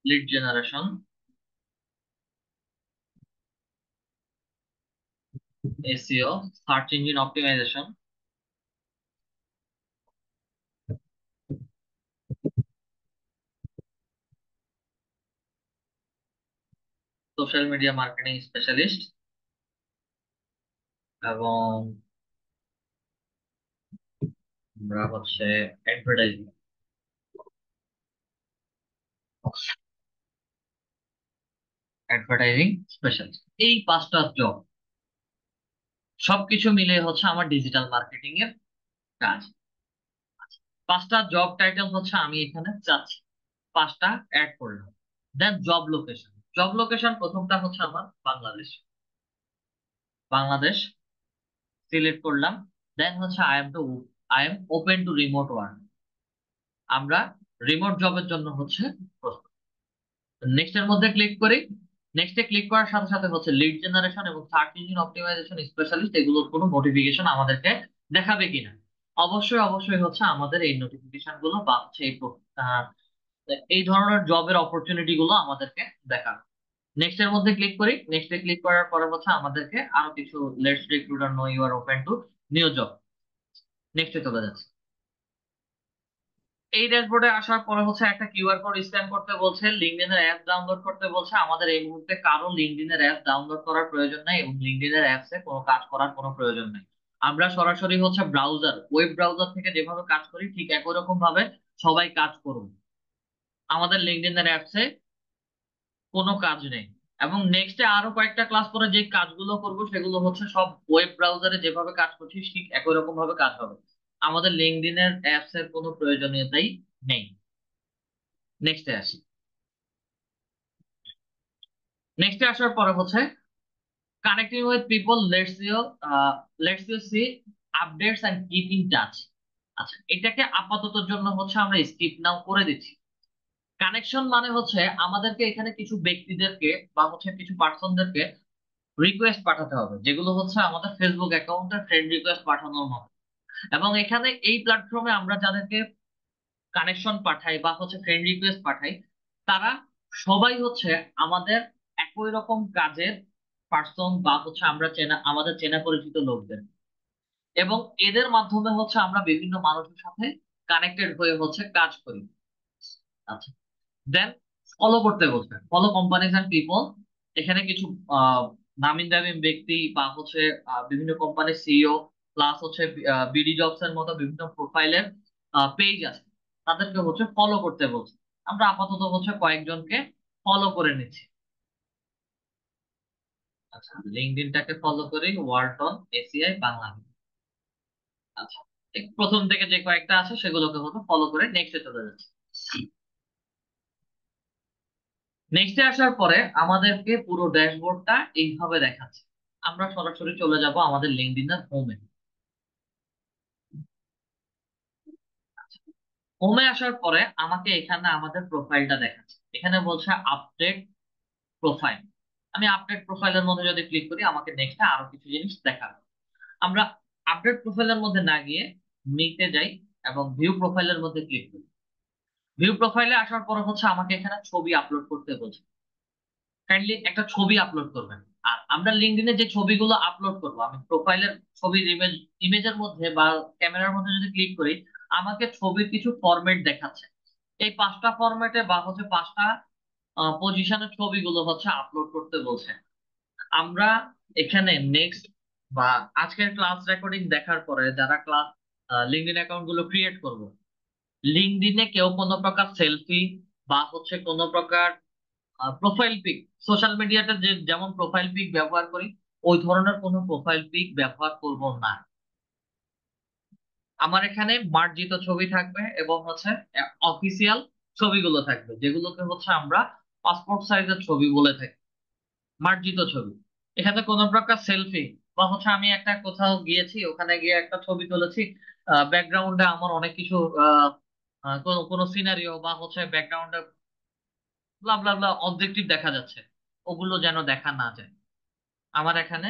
lead generation, SEO, search engine optimization, social media marketing specialist, এবং আমরা হচ্ছে অ্যাডভার্টাইজিং, অ্যাডভার্টাইজিং স্পেশালিস্ট। এই 5টা জব সবকিছু মিলে হচ্ছে আমার ডিজিটাল মার্কেটিং এর কাজ। 5টা জব টাইটেল হচ্ছে আমি এখানে চাচ্ছি, 5টা অ্যাড করলাম। দেন জব লোকেশন, জব লোকেশন প্রথমটা হচ্ছে আমার বাংলাদেশ, বাংলাদেশ সিলেক্ট করলাম। দেন হচ্ছে I M open to remote work. আমরা রিমোট জবের জন্য হচ্ছে প্রস্তুত। নেক্সট এর মধ্যে ক্লিক করি। নেক্সটে ক্লিক করার সাথে সাথে হচ্ছে লিড জেনারেশন এবং সার্চ ইঞ্জিন অপটিমাইজেশন স্পেশালিস্ট এগুলোর কোনো নোটিফিকেশন আমাদেরকে দেখাবে কিনা। অবশ্যই অবশ্যই হচ্ছে আমাদের এই নোটিফিকেশন গুলো বা হচ্ছে এই ধরনের জবের অপরচুনিটি গুলো আমাদেরকে দেখাবে। নেক্সট এর মধ্যে ক্লিক করি। নেক্সটে ক্লিক করার পরে হচ্ছে আমাদেরকে আরো কিছু lets recruiter know you are open to new job. নেক্সটে চলে যাচ্ছে। এই ড্যাশবোর্ডে আসার পরে হচ্ছে একটা কিউআর কোড স্ক্যান করতে বলছে, লিঙ্কডইনের অ্যাপ ডাউনলোড করতে বলছে। আমাদের এই মুহূর্তে কারো লিঙ্কডইনের অ্যাপ ডাউনলোড করার প্রয়োজন নাই এবং লিঙ্কডইনের অ্যাপসে কোনো কাজ করার কোনো প্রয়োজন নাই। আমরা সরাসরি হচ্ছে ব্রাউজার, ওয়েব ব্রাউজার থেকে যেভাবে কাজ করি ঠিক একই রকম ভাবে সবাই কাজ করুন। আমাদের লিঙ্কডইনের অ্যাপসে কোনো কাজ নেই। এবং নেক্সটে আরো কয়েকটা ক্লাস পরে যে কাজগুলো করব সেগুলো হচ্ছে সব ওয়েব ব্রাউজারে যেভাবে কাজ করছি ঠিক একই রকম ভাবে কাজ হবে। আমাদের লিঙ্কডইনের অ্যাপস এর কোনো প্রয়োজনীয়তাই নেই। নেক্সটে আসি। নেক্সটে আসার পরে হচ্ছে connecting with people, lets you see updates and keep in touch. আচ্ছা, এটাকে আপাতত জন্য হচ্ছে আমরা স্কিপ নাও করে দিচ্ছি। কানেকশন মানে হচ্ছে আমাদেরকে এখানে কিছু ব্যক্তিদেরকে বা হচ্ছে কিছু পার্সনদেরকে রিকোয়েস্ট পাঠাতে হবে, যেগুলো হচ্ছে আমাদের ফেসবুক অ্যাকাউন্টে ফ্রেন্ড রিকোয়েস্ট পাঠানোর মতো। এবং এখানে এই প্ল্যাটফর্মে আমরা যাদেরকে কানেকশন পাঠাই বা হচ্ছে ফ্রেন্ড রিকোয়েস্ট পাঠাই তারা সবাই হচ্ছে আমাদের একই রকম কাজের পার্সন বা হচ্ছে আমরা চেনা, আমাদের চেনা পরিচিত লোকদের। এবং এদের মাধ্যমে হচ্ছে আমরা বিভিন্ন মানুষের সাথে কানেক্টেড হয়ে হচ্ছে কাজ করি। আচ্ছা, দেন ফলো করতে বলছে, ফলো কোম্পানিজ এন্ড পিপল। এখানে কিছু আহ, নামিন দামি ব্যক্তি বা হচ্ছে বিভিন্ন কোম্পানির সিইও প্লাস হচ্ছে বিডি জবস এর মতো বিভিন্ন প্রোফাইলের পেজ আছে, তাদেরকে হচ্ছে ফলো করতে বলছে। আমরা আপাতত হচ্ছে কয়েকজনকে ফলো করে নিচ্ছি। আচ্ছা, লিঙ্কডইনটাকে ফলো করি, ওয়ালটন এসিআই বাংলাদেশ। আচ্ছা, এই প্রথম থেকে যে কয়েকটা আছে সেগুলোকে হচ্ছে ফলো করে নেক্সটে চলে যাচ্ছে। নেক্সটে আসার পরে আমাদেরকে পুরো ড্যাশবোর্ডটা এইভাবে দেখাচ্ছে। আমরা সরাসরি চলে যাব আমাদের লিঙ্কডইনের হোমে। হোমে আসার পরে আমাকে এখানে আমাদের প্রোফাইলটা দেখাচ্ছে। এখানে বলছে আপডেট প্রোফাইল। আমি আপডেট প্রোফাইলের মধ্যে যদি ক্লিক করি আমাকে নেক্সটে আরো কিছু জিনিস দেখাবে। আমরা আপডেট প্রোফাইলের মধ্যে না গিয়ে মিতে যাই এবং ভিউ প্রোফাইলের মধ্যে ক্লিক করি। ভিউ প্রোফাইলে আসার পরে হচ্ছে আমাকে এখানে ছবি আপলোড করতে বলছে। কাইন্ডলি একটা ছবি আপলোড করবেন। আর আমরা লিঙ্কডইনে যে ছবিগুলো আপলোড করব, আমি প্রোফাইলের ছবির ইমেজের মধ্যে বা ক্যামেরার মধ্যে যদি ক্লিক করি আমাকে ছবির কিছু ফরম্যাট দেখাচ্ছে। এই পাঁচটা ফরম্যাটে বা হচ্ছে পাঁচটা পজিশনের ছবিগুলো হচ্ছে আপলোড করতে বলছে। আমরা এখানে নেক্সট বা আজকের ক্লাস রেকর্ডিং দেখার পরে যারা ক্লাস লিঙ্কডইন অ্যাকাউন্ট গুলো ক্রিয়েট করব, লিঙ্কডইনে কেউ কোনো প্রকার সেলফি বা হচ্ছে কোনো প্রকার প্রোফাইল পিক, সোশ্যাল মিডিয়াতে যে যেমন প্রোফাইল পিক ব্যবহার করি ওই ধরনের কোনো প্রোফাইল পিক ব্যবহার করব না। আমার এখানে মার্জিত ছবি থাকবে এবং হচ্ছে অফিসিয়াল ছবিগুলো থাকবে, যেগুলোকে হচ্ছে আমরা পাসপোর্ট সাইজের ছবি বলে থাকি, মার্জিত ছবি। এখানে কোনো প্রকার সেলফি বা হচ্ছে আমি একটা কোথাও গিয়েছি ওখানে গিয়ে একটা ছবি তুলেছি, ব্যাকগ্রাউন্ডে আমার অনেক কিছু কোনো কোনো সিনারিও বা হচ্ছে ব্যাকগ্রাউন্ডে ব্লা ব্লা ব্লা অবজেক্টিভ দেখা যাচ্ছে, ওগুলো যেন দেখা না যায়। আমার এখানে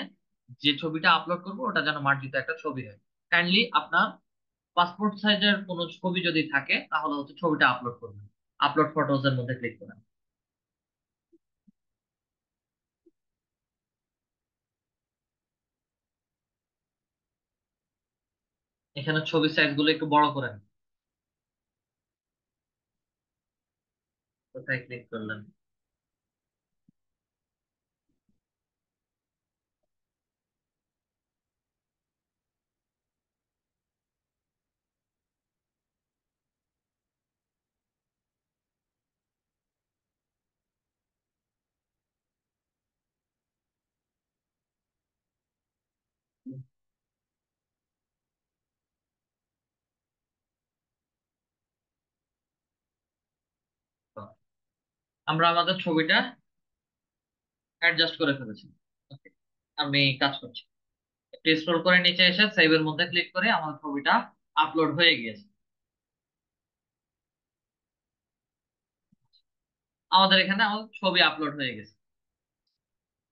যে ছবিটা আপলোড করবো ওটা যেন মার্জিত একটা ছবি হয়। কাইন্ডলি আপনার পাসপোর্ট সাইজের কোনো ছবি যদি থাকে তাহলে হচ্ছে ছবিটা আপলোড করবেন। আপলোড ফটোজ এর মধ্যে ক্লিক করেন। এখানে ছবির সাইজ গুলো একটু বড় করেন। কোথায় ক্লিক করলেন? তো আমরা আমাদের ছবিটা অ্যাডজাস্ট করে ফেলেছি। Okay, আমি কাজ করছি। একটু স্ক্রল করে নিচে এসে সেভ এর মধ্যে ক্লিক করে আমার ছবিটা আপলোড হয়ে গিয়েছে। আমাদের এখানে আমার ছবি আপলোড হয়ে গেছে।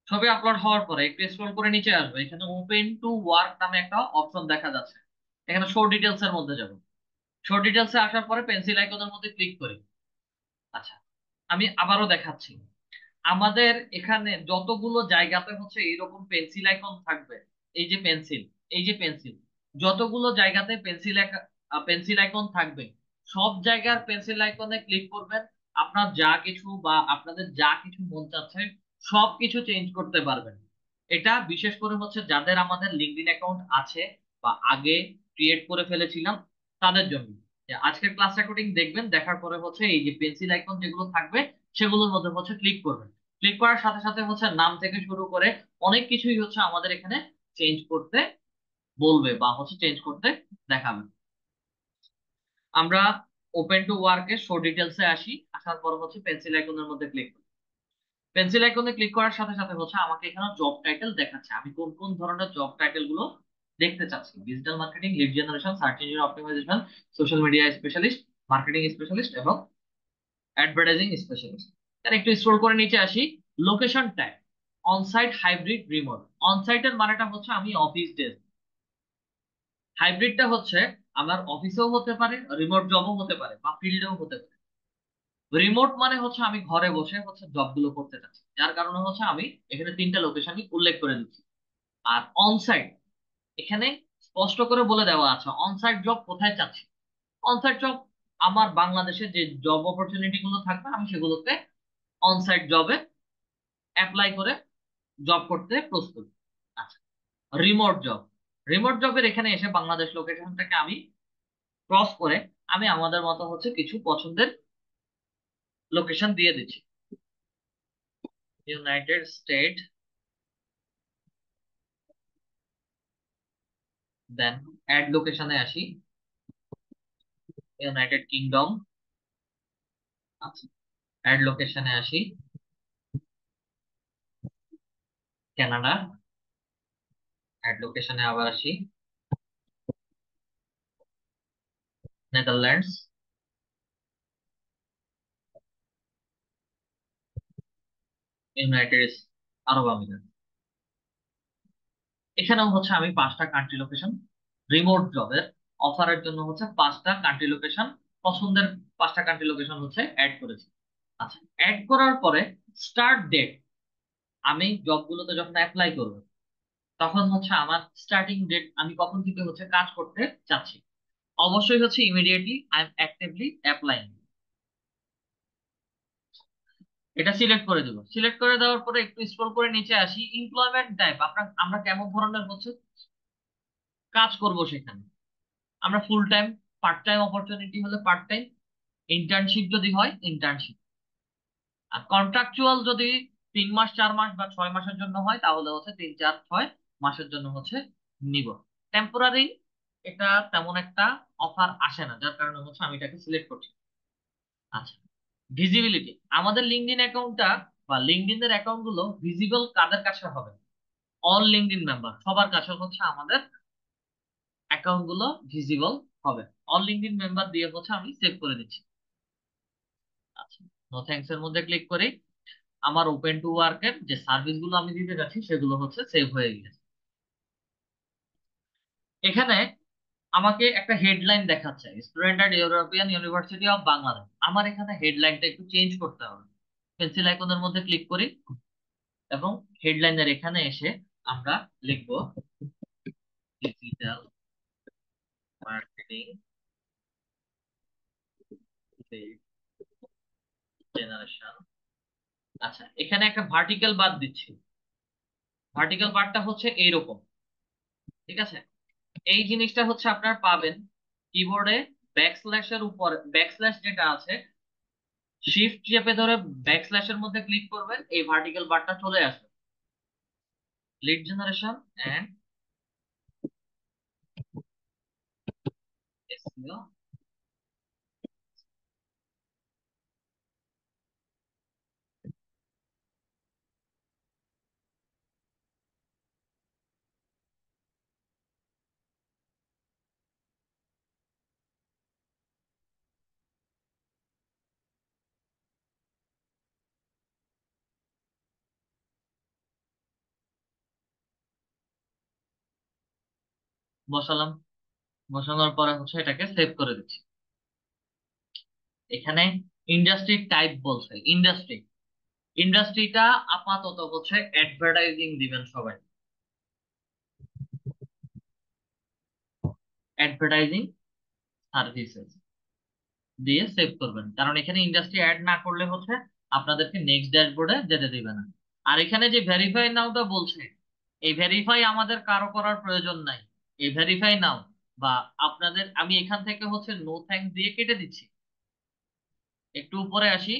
ছবি আপলোড হওয়ার পরে একটু স্ক্রল করে নিচে আসবে, এখানে ওপেন টু ওয়ার্ক নামে একটা অপশন দেখা যাচ্ছে। এখানে শো ডিটেলস এর মধ্যে যাব। শো ডিটেলস এ আসার পরে পেন্সিল আইকনের মধ্যে ক্লিক করি। আচ্ছা, আমি আবারও দেখাচ্ছি। আমাদের এখানে যতগুলো জায়গাতে হচ্ছে এইরকম পেন্সিল আইকন থাকবে, এই যে পেন্সিল, এই যে পেন্সিল, যতগুলো জায়গাতে পেন্সিল আইকন থাকবে, সব জায়গার পেন্সিল আইকনে ক্লিক করবেন। আপনার যা কিছু বা আপনাদের যা কিছু মন চাচ্ছে সব কিছু চেঞ্জ করতে পারবেন। এটা বিশেষ করে হচ্ছে যাদের আমাদের লিঙ্কডইন অ্যাকাউন্ট আছে বা আগে ক্রিয়েট করে ফেলেছিলাম তাদের জন্য। যে আজকের ক্লাস রেকর্ডিং দেখবেন, দেখার পরে হচ্ছে এই যে পেন্সিল আইকন যেগুলো থাকবে সেগুলোর মধ্যে হচ্ছে ক্লিক করবেন। ক্লিক করার সাথে সাথে হচ্ছে নাম থেকে শুরু করে অনেক কিছুই হচ্ছে আমাদের এখানে চেঞ্জ করতে বলবে বা হচ্ছে চেঞ্জ করতে দেখাবে। আমরা ওপেন টু ওয়ার্কে শো ডিটেলসে আসি। আসার পর হচ্ছে পেন্সিল আইকনের মধ্যে ক্লিক করি। পেন্সিল আইকনে ক্লিক করার সাথে সাথে হচ্ছে আমাকে এখানে জব টাইটেল দেখাচ্ছে, আমি কোন কোন ধরনের জব টাইটেল গুলো দেখতে চাচ্ছি। Digital marketing, lead generation, search engine optimization, social media specialist, marketing specialist এবং অ্যাডভার্টাইজিং স্পেশালিস্ট। আর একটু স্ক্রল করে নিচে আসি। Location tag, onsite, hybrid, remote. অনসাইটের মানেটা হচ্ছে আমি অফিস ডেস্ক, হাইব্রিডটা হচ্ছে আমার অফিসেও হতে পারে, রিমোট জবও হতে পারে বা ফিল্ডেও হতে পারে। রিমোট মানে হচ্ছে আমি ঘরে বসে হচ্ছে জবগুলো করতে চাচ্ছি, যার কারণে হচ্ছে আমি এখানে তিনটা লোকেশনই উল্লেখ করে দিচ্ছি। আর অনসাইট, এখানে স্পষ্ট করে বলে দেওয়া আছে অনসাইট জব কোথায় চাচ্ছি। অনসাইট জব আমার বাংলাদেশে যে জব অপরচুনিটি গুলো থাকবে আমি সেগুলোতে অনসাইট জবে অ্যাপ্লাই করে জব করতে প্রস্তুত। আচ্ছা, রিমোট জব, রিমোট জবের এখানে এসে বাংলাদেশ লোকেশনটাকে আমি ক্রস করে আমি আমাদের মতো হচ্ছে কিছু পছন্দের লোকেশন দিয়ে দিচ্ছি। ইউনাইটেড স্টেট, দেন অ্যাড লোকেশনে আসি, ইউনাইটেড কিংডম। আচ্ছা, অ্যাড লোকেশনে আসি, কানাডা। অ্যাড লোকেশনে আবার আসি, নেদারল্যান্ডস। ইউনাইটেড আরব আমিরাত। এখানেও হচ্ছে আমি পাঁচটা কান্ট্রি লোকেশন রিমোট জবের অফারের জন্য হচ্ছে পাঁচটা কান্ট্রি লোকেশন, পছন্দের পাঁচটা কান্ট্রি লোকেশন হচ্ছে অ্যাড করেছি। আচ্ছা, অ্যাড করার পরে স্টার্ট ডেট, আমি জবগুলোতে যখন অ্যাপ্লাই করব তখন হচ্ছে আমার স্টার্টিং ডেট, আমি কখন থেকে হচ্ছে কাজ করতে চাচ্ছি। অবশ্যই হচ্ছে immediately I am actively applying, এটা সিলেক্ট করে দেবো। সিলেক্ট করে দেওয়ার পরে একটু স্ক্রল করে নিচে আসি। এমপ্লয়মেন্ট টাইপ, আপনার আমরা কেমন ধরনের হচ্ছে কাজ করব সেখানে। আমরা full time, part time opportunity হলে পার্ট টাইম, ইন্টার্নশিপ যদি হয় ইন্টার্নশিপ, আর কন্ট্রাকচুয়াল যদি 3 মাস 4 মাস বা 6 মাসের জন্য হয় তাহলে হচ্ছে 3 4 6 মাসের জন্য হচ্ছে নিব। টেম্পোরারি এটা তেমন একটা অফার আসে না, যার কারণে হচ্ছে আমি এটাকে সিলেক্ট করছি। আচ্ছা, ভিজিবিলিটি, আমাদের লিঙ্কডইন অ্যাকাউন্টটা বা লিঙ্কডইন এর অ্যাকাউন্ট গুলো ভিজিবল কাদের কাছে হবে? অল লিঙ্কডইন মেম্বার সবার কাছে হচ্ছে আমাদের অ্যাকাউন্ট গুলো ভিজিবল হবে। অল লিঙ্কডইন মেম্বার দিয়ে হচ্ছে আমি সেভ করে দিচ্ছি। আচ্ছা, নো থ্যাঙ্কস এর মধ্যে ক্লিক করি। আমার ওপেন টু ওয়ার্কের যে সার্ভিস গুলো আমি দিতে যাচ্ছি সেগুলো হচ্ছে সেভ হয়ে গেছে। এখানে আমাকে একটা হেডলাইন দেখাচ্ছে, student at European university of Bangladesh. আমার এখানে হেডলাইনটা একটু চেঞ্জ করতে হবে। পেন্সিল আইকনের মধ্যে ক্লিক করি এবং হেডলাইনের এখানে এসে আমরা লিখবো ডিজিটাল মার্কেটিং জেনারেশন। আচ্ছা, এখানে একটা ভার্টিক্যাল বার দিচ্ছি। ভার্টিক্যাল বারটা হচ্ছে এইরকম, ঠিক আছে? এই জিনিসটা হচ্ছে আপনার পাবেন কিবোর্ডে ব্যাকস্ল্যাশের উপর, ব্যাকস্ল্যাশ যেটা আছে শিফট চেপে ধরে ব্যাকস্ল্যাশের মধ্যে ক্লিক করবেন, এই ভার্টিক্যাল বারটা চলে আসবে। Lead generation and SEO. বসালাম, বসানোর পরে হচ্ছে এটাকে সেভ করে দিচ্ছি। এখানে ইন্ডাস্ট্রি টাইপ বলছে, ইন্ডাস্ট্রি, ইন্ডাস্ট্রিটা আপাতত হচ্ছে অ্যাডভার্টাইজিং দিবেন সবাই, অ্যাডভার্টাইজিং সার্ভিসেস দিয়ে সেভ করবেন, কারণ এখানে ইন্ডাস্ট্রি অ্যাড না করলে হচ্ছে আপনাদেরকে নেক্সট ড্যাশবোর্ডে যেতে দিবে না। আর এখানে যে ভেরিফাই নাওটা বলছে, এই ভেরিফাই আমাদের কারো করার প্রয়োজন নাই। এই ভেরিফাই নাও বা আপনাদের, আমি এখান থেকে হচ্ছে নো থ্যাঙ্কস দিয়ে কেটে দিচ্ছি। একটু উপরে আসি,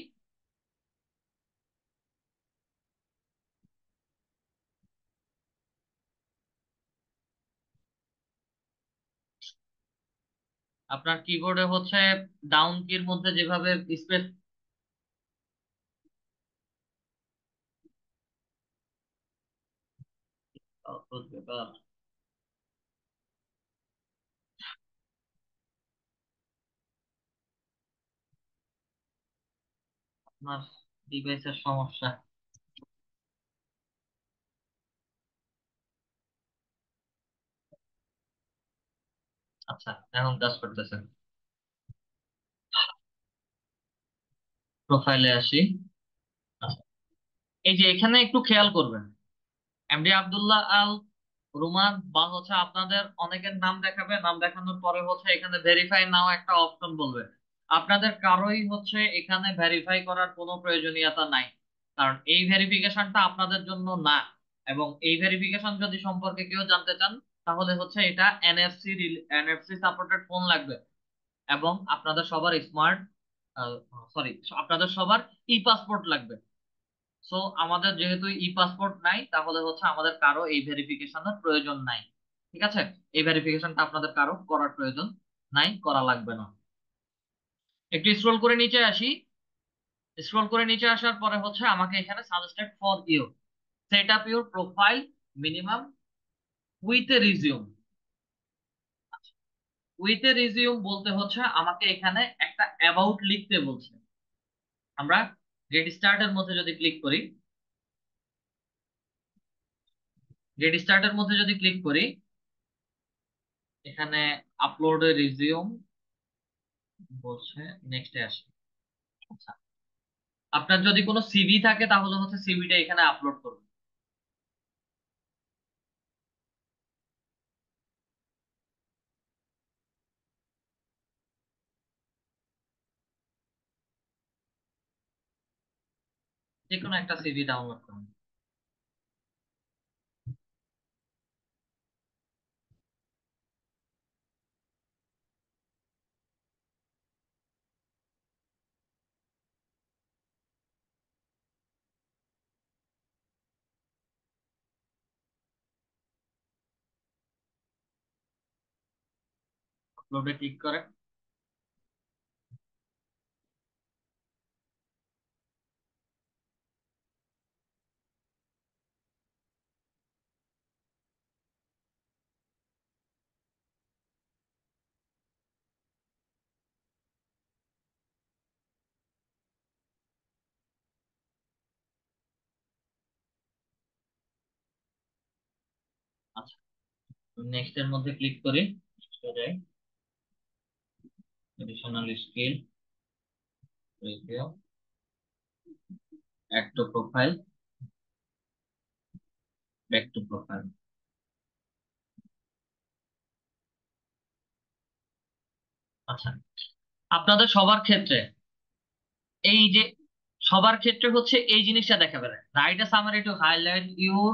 আপনার কিবোর্ডে হচ্ছে ডাউন কির মধ্যে যেভাবে স্পেস, আপনার ডিভাইসের সমস্যা। আচ্ছা, এখন কাজ করতেছে। প্রোফাইলে আসি। আচ্ছা, এই যে এখানে একটু খেয়াল করবেন, এমডি আব্দুল্লাহ আল রুমান বা হচ্ছে আপনাদের অনেকের নাম দেখাবে, নাম দেখানোর পরে হচ্ছে এখানে ভেরিফাই নাও একটা অপশন বলবে। আপনাদের কারোই হচ্ছে এখানে ভেরিফাই করার কোনো প্রয়োজনীয়তা নাই, কারণ এই ভেরিফিকেশনটা আপনাদের জন্য না। এবং এই ভেরিফিকেশন যদি সম্পর্কে কেউ জানতে চান, তাহলে হচ্ছে এটা এনএফসি, এনএফসি সাপোর্টেড ফোন লাগবে, এবং আপনাদের সবার স্মার্ট, সরি, আপনাদের সবার ই পাসপোর্ট লাগবে। সো আমাদের যেহেতু ই পাসপোর্ট নাই, তাহলে হচ্ছে আমাদের কারো এই ভেরিফিকেশনের প্রয়োজন নাই। ঠিক আছে, এই ভেরিফিকেশনটা আপনাদের কারো করার প্রয়োজন নাই, করা লাগবে না। একটু স্ক্রল করে নিচে আসি। স্ক্রল করে নিচে আসার পরে হচ্ছে আমাকে এখানে suggested for you, set up your profile minimum with a resume. With a resume বলতে হচ্ছে আমাকে এখানে একটা অ্যাবাউট লিখতে বলছে। আমরা গেট স্টার্টের মধ্যে যদি ক্লিক করি, গেট স্টার্টের মধ্যে যদি ক্লিক করি, এখানে আপলোড রিজিউম বলছে, নেক্সটে আসি। আচ্ছা, আপনার যদি কোনো সিভি থাকে তাহলে হচ্ছে সিভিটা এখানে আপলোড করুন। যে কোনো একটা সিভি ডাউনলোড করুন। আপলোডে ক্লিক করেন। আচ্ছা, নেক্সট এর মধ্যে ক্লিক করি, যাই additional skill, review, add to profile, back to profile. আচ্ছা, আপনাদের সবার ক্ষেত্রে এই যে, সবার ক্ষেত্রে হচ্ছে এই জিনিসটা দেখাবে, write a summary to highlight your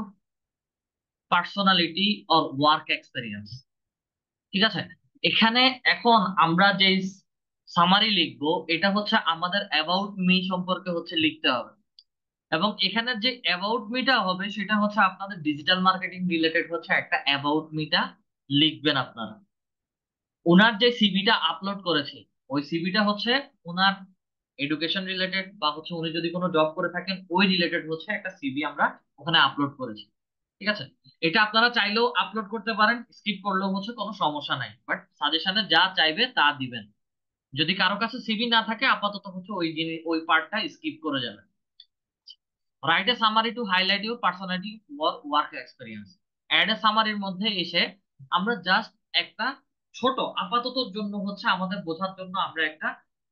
personality or work experience. ঠিক আছে, এখানে এখন আমরা যে সামারি লিখবো, এটা হচ্ছে আমাদের অ্যাবাউট মি সম্পর্কে হচ্ছে লিখতে হবে। এবং এখানে যে অ্যাবাউট মিটা হবে সেটা হচ্ছে আপনাদের ডিজিটাল মার্কেটিং রিলেটেড হচ্ছে একটা অ্যাবাউট মিটা লিখবেন আপনারা। ওনার যে সিভিটা আপলোড করেছে, ওই সিভিটা হচ্ছে ওনার এডুকেশন রিলেটেড বা হচ্ছে উনি যদি কোনো জব করে থাকেন ওই রিলেটেড হচ্ছে একটা সিভি আমরা ওখানে আপলোড করেছি। ঠিক আছে, এটা আপনারা চাইলেও আপলোড করতে পারেন, স্কিপ করলেও হচ্ছে কোনো সমস্যা নাই, বাট সাজেশনে যা চাইবে তা দিবেন। যদি কারো কাছে সিভি না থাকে আপাতত হচ্ছে ওই জিনিস, ওই পার্টটা স্কিপ করে যাবেন। Write a summary to highlight your personality work experience. Add a সামারির মধ্যে এসে আমরা জাস্ট একটা ছোট আপাততর জন্য হচ্ছে আমাদের বোঝার জন্য আমরা একটা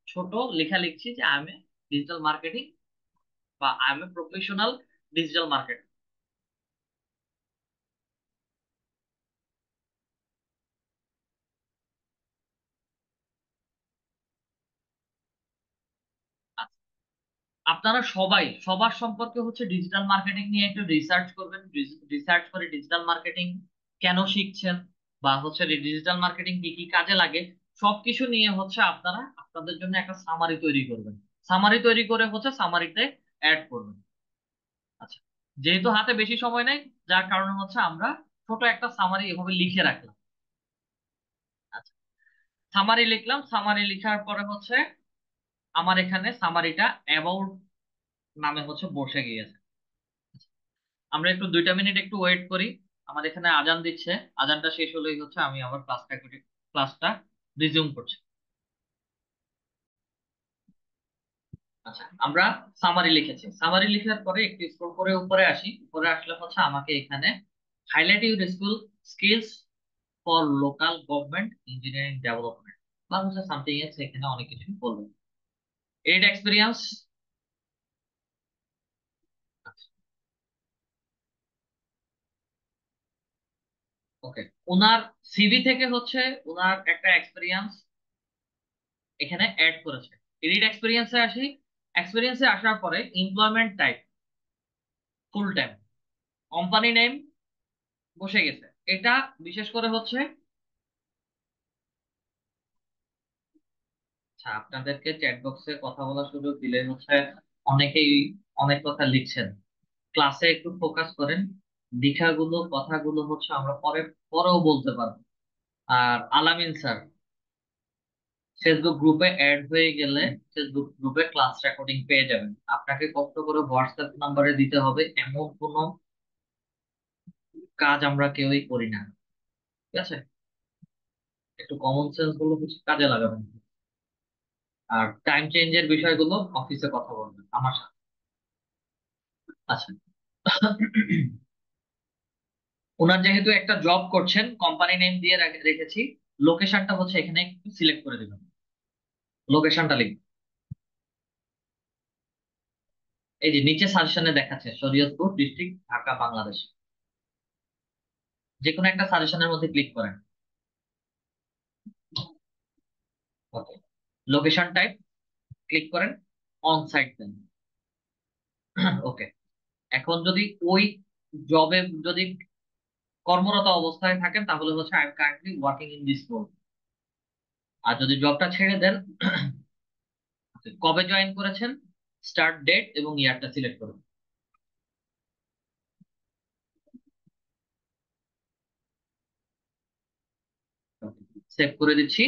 ছোট লেখা লিখছি যে I am a digital marketing বা I am a professional digital marketer. আপনারা সবাই সবার সম্পর্কে হচ্ছে ডিজিটাল মার্কেটিং নিয়ে একটু রিসার্চ করবেন। রিসার্চ করে ডিজিটাল মার্কেটিং কেন শিখছেন বা হচ্ছে ডিজিটাল মার্কেটিং কি কি কাজে লাগে সবকিছু নিয়ে হচ্ছে আপনারা আপনাদের জন্য একটা সামারি তৈরি করবেন। সামারি তৈরি করে হচ্ছে সামারিতে অ্যাড করবেন। আচ্ছা, যেহেতু হাতে বেশি সময় নেই, যার কারণে হচ্ছে আমরা ছোট একটা সামারি এভাবে লিখে রাখলাম। আচ্ছা, সামারি লিখলাম, সামারি লিখার পরে হচ্ছে আমার এখানে সামারিটা অ্যাবাউট নামে হচ্ছে বসে গিয়েছে। আমরা একটু 2টা মিনিট একটু ওয়েট করি। আমার এখানে আজান দিচ্ছে, আজানটা শেষ হলেই হচ্ছে আমি আমার ক্লাসটা রিজিউম করছি। আচ্ছা, আমরা সামারি লিখেছি, সামারি লিখার পরে একটু স্ক্রল করে উপরে আসি। উপরে আসলে হচ্ছে আমাকে এখানে highlight your school skills for local government engineering development বা হচ্ছে সামথিং এলস, এখানে অনেক কিছু বলবেন। Add experience. ওকে, ওনার সিভি থেকে হচ্ছে ওনার একটা এক্সপিরিয়েন্স এখানে অ্যাড করেছে। এডিট এক্সপিরিয়েন্সে আসি। এক্সপিরিয়েন্সে আসার পরে employment type full time, company name বসে গেছে। এটা বিশেষ করে হচ্ছে, আচ্ছা আপনাদেরকে চ্যাট বক্সে কথা বলার সুযোগ দিলে হচ্ছে অনেকেই অনেক কথা লিখছেন। ক্লাসে একটু ফোকাস করেন, লেখাগুলো কথাগুলো হচ্ছে আমরা পরেও বলতে পারবো। আর আলামিন স্যার ফেসবুক গ্রুপে অ্যাড হয়ে গেলে ফেসবুক গ্রুপে ক্লাস রেকর্ডিং পেয়ে যাবেন। আপনাকে কষ্ট করে হোয়াটসঅ্যাপ নাম্বারে দিতে হবে এমন কোনো কাজ আমরা কেউই করি না। ঠিক আছে, একটু কমন সেন্স গুলো কিছু কাজে লাগাবেন। আর টাইম চেঞ্জের বিষয়গুলো অফিসে কথা বলবেন আমার সাথে। আচ্ছা, ওনার যেহেতু একটা জব করছেন কোম্পানি নেম দিয়ে রেখেছি, লোকেশনটা হচ্ছে এখানে একটু সিলেক্ট করে দিবেন। লোকেশনটা লিখবেন, এই যে নিচে সাজেশনে দেখাচ্ছে শরীয়তপুর ডিস্ট্রিক্ট ঢাকা বাংলাদেশ। যে কোনো একটা সাজেশনের মধ্যে ক্লিক করেন। ওকে, লোকেশন টাইপ ক্লিক করেন, অন সাইট দেন। ওকে, এখন যদি ওই জবে যদি কর্মরত অবস্থায় থাকেন তাহলে হচ্ছে I am currently working in this role. আর যদি জবটা ছেড়ে দেন, কবে জয়েন করেছেন, স্টার্ট ডেট এবং ইয়ারটা সিলেক্ট করুন। সেভ করে দিচ্ছি।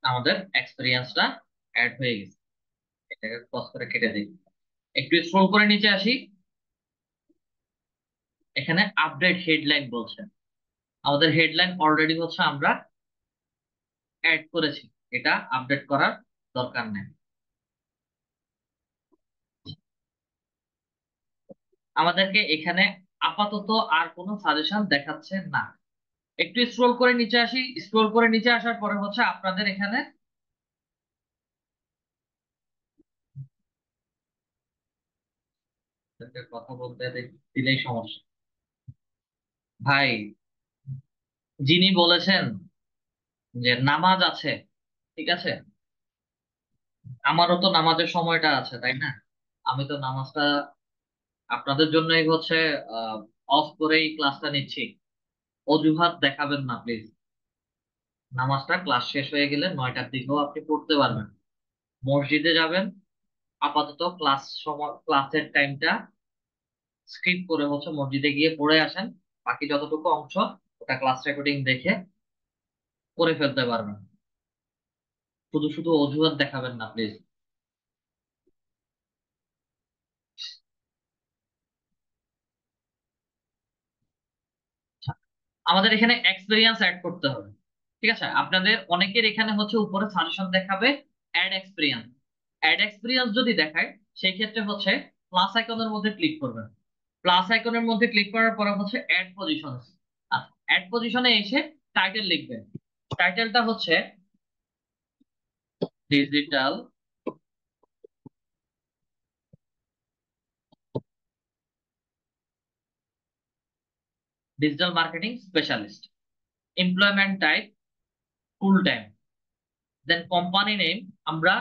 আমাদের এক্সপিরিয়েন্সটা অ্যাড হয়ে গেছে। এটাকে ক্রস করে কেটে দিই। একটু স্ক্রল করে নিচে আসি। এখানে আপডেট হেডলাইন বলছে, আমাদের হেডলাইন অলরেডি হচ্ছে আমরা অ্যাড করেছি, এটা আপডেট করার দরকার নেই। আমাদেরকে এখানে আপাতত আর কোনো সাজেশন দেখাচ্ছে না। একটু স্ক্রল করে নিচে আসি। স্ক্রল করে নিচে আসার পরে হচ্ছে আপনাদের এখানে কথা বলতে দিলেই সমস্যা। ভাই, যিনি বলেছেন যে নামাজ আছে, ঠিক আছে, আমারও তো নামাজের সময়টা আছে তাই না? আমি তো নামাজটা আপনাদের জন্যই হচ্ছে অফ করেই ক্লাসটা নিচ্ছি। অজুহাত দেখাবেন না প্লিজ। নামাজটা ক্লাস শেষ হয়ে গেলে 9টার দিকেও আপনি পড়তে পারবেন। মসজিদে যাবেন, আপাতত ক্লাসের টাইমটা স্কিপ করে হচ্ছে মসজিদে গিয়ে পড়ে আসেন। বাকি যতটুকু অংশ ওটা ক্লাস রেকর্ডিং দেখে করে ফেলতে পারবেন। শুধু শুধু অজুহাত দেখাবেন না প্লিজ। আমাদের এখানে এক্সপিরিয়েন্স অ্যাড করতে হবে। ঠিক আছে, আপনাদের অনেকের এখানে হচ্ছে উপরে সাজেশন দেখাবে অ্যাড এক্সপিরিয়েন্স। অ্যাড এক্সপিরিয়েন্স যদি দেখায় সেই ক্ষেত্রে হচ্ছে প্লাস আইকনের মধ্যে ক্লিক করবেন। প্লাস আইকনের মধ্যে ক্লিক করার পরে হচ্ছে অ্যাড পজিশন। আচ্ছা, অ্যাড পজিশনে এসে টাইটেল লিখবেন। টাইটেলটা হচ্ছে digital digital marketing specialist, employment type full time, then company name. আমরা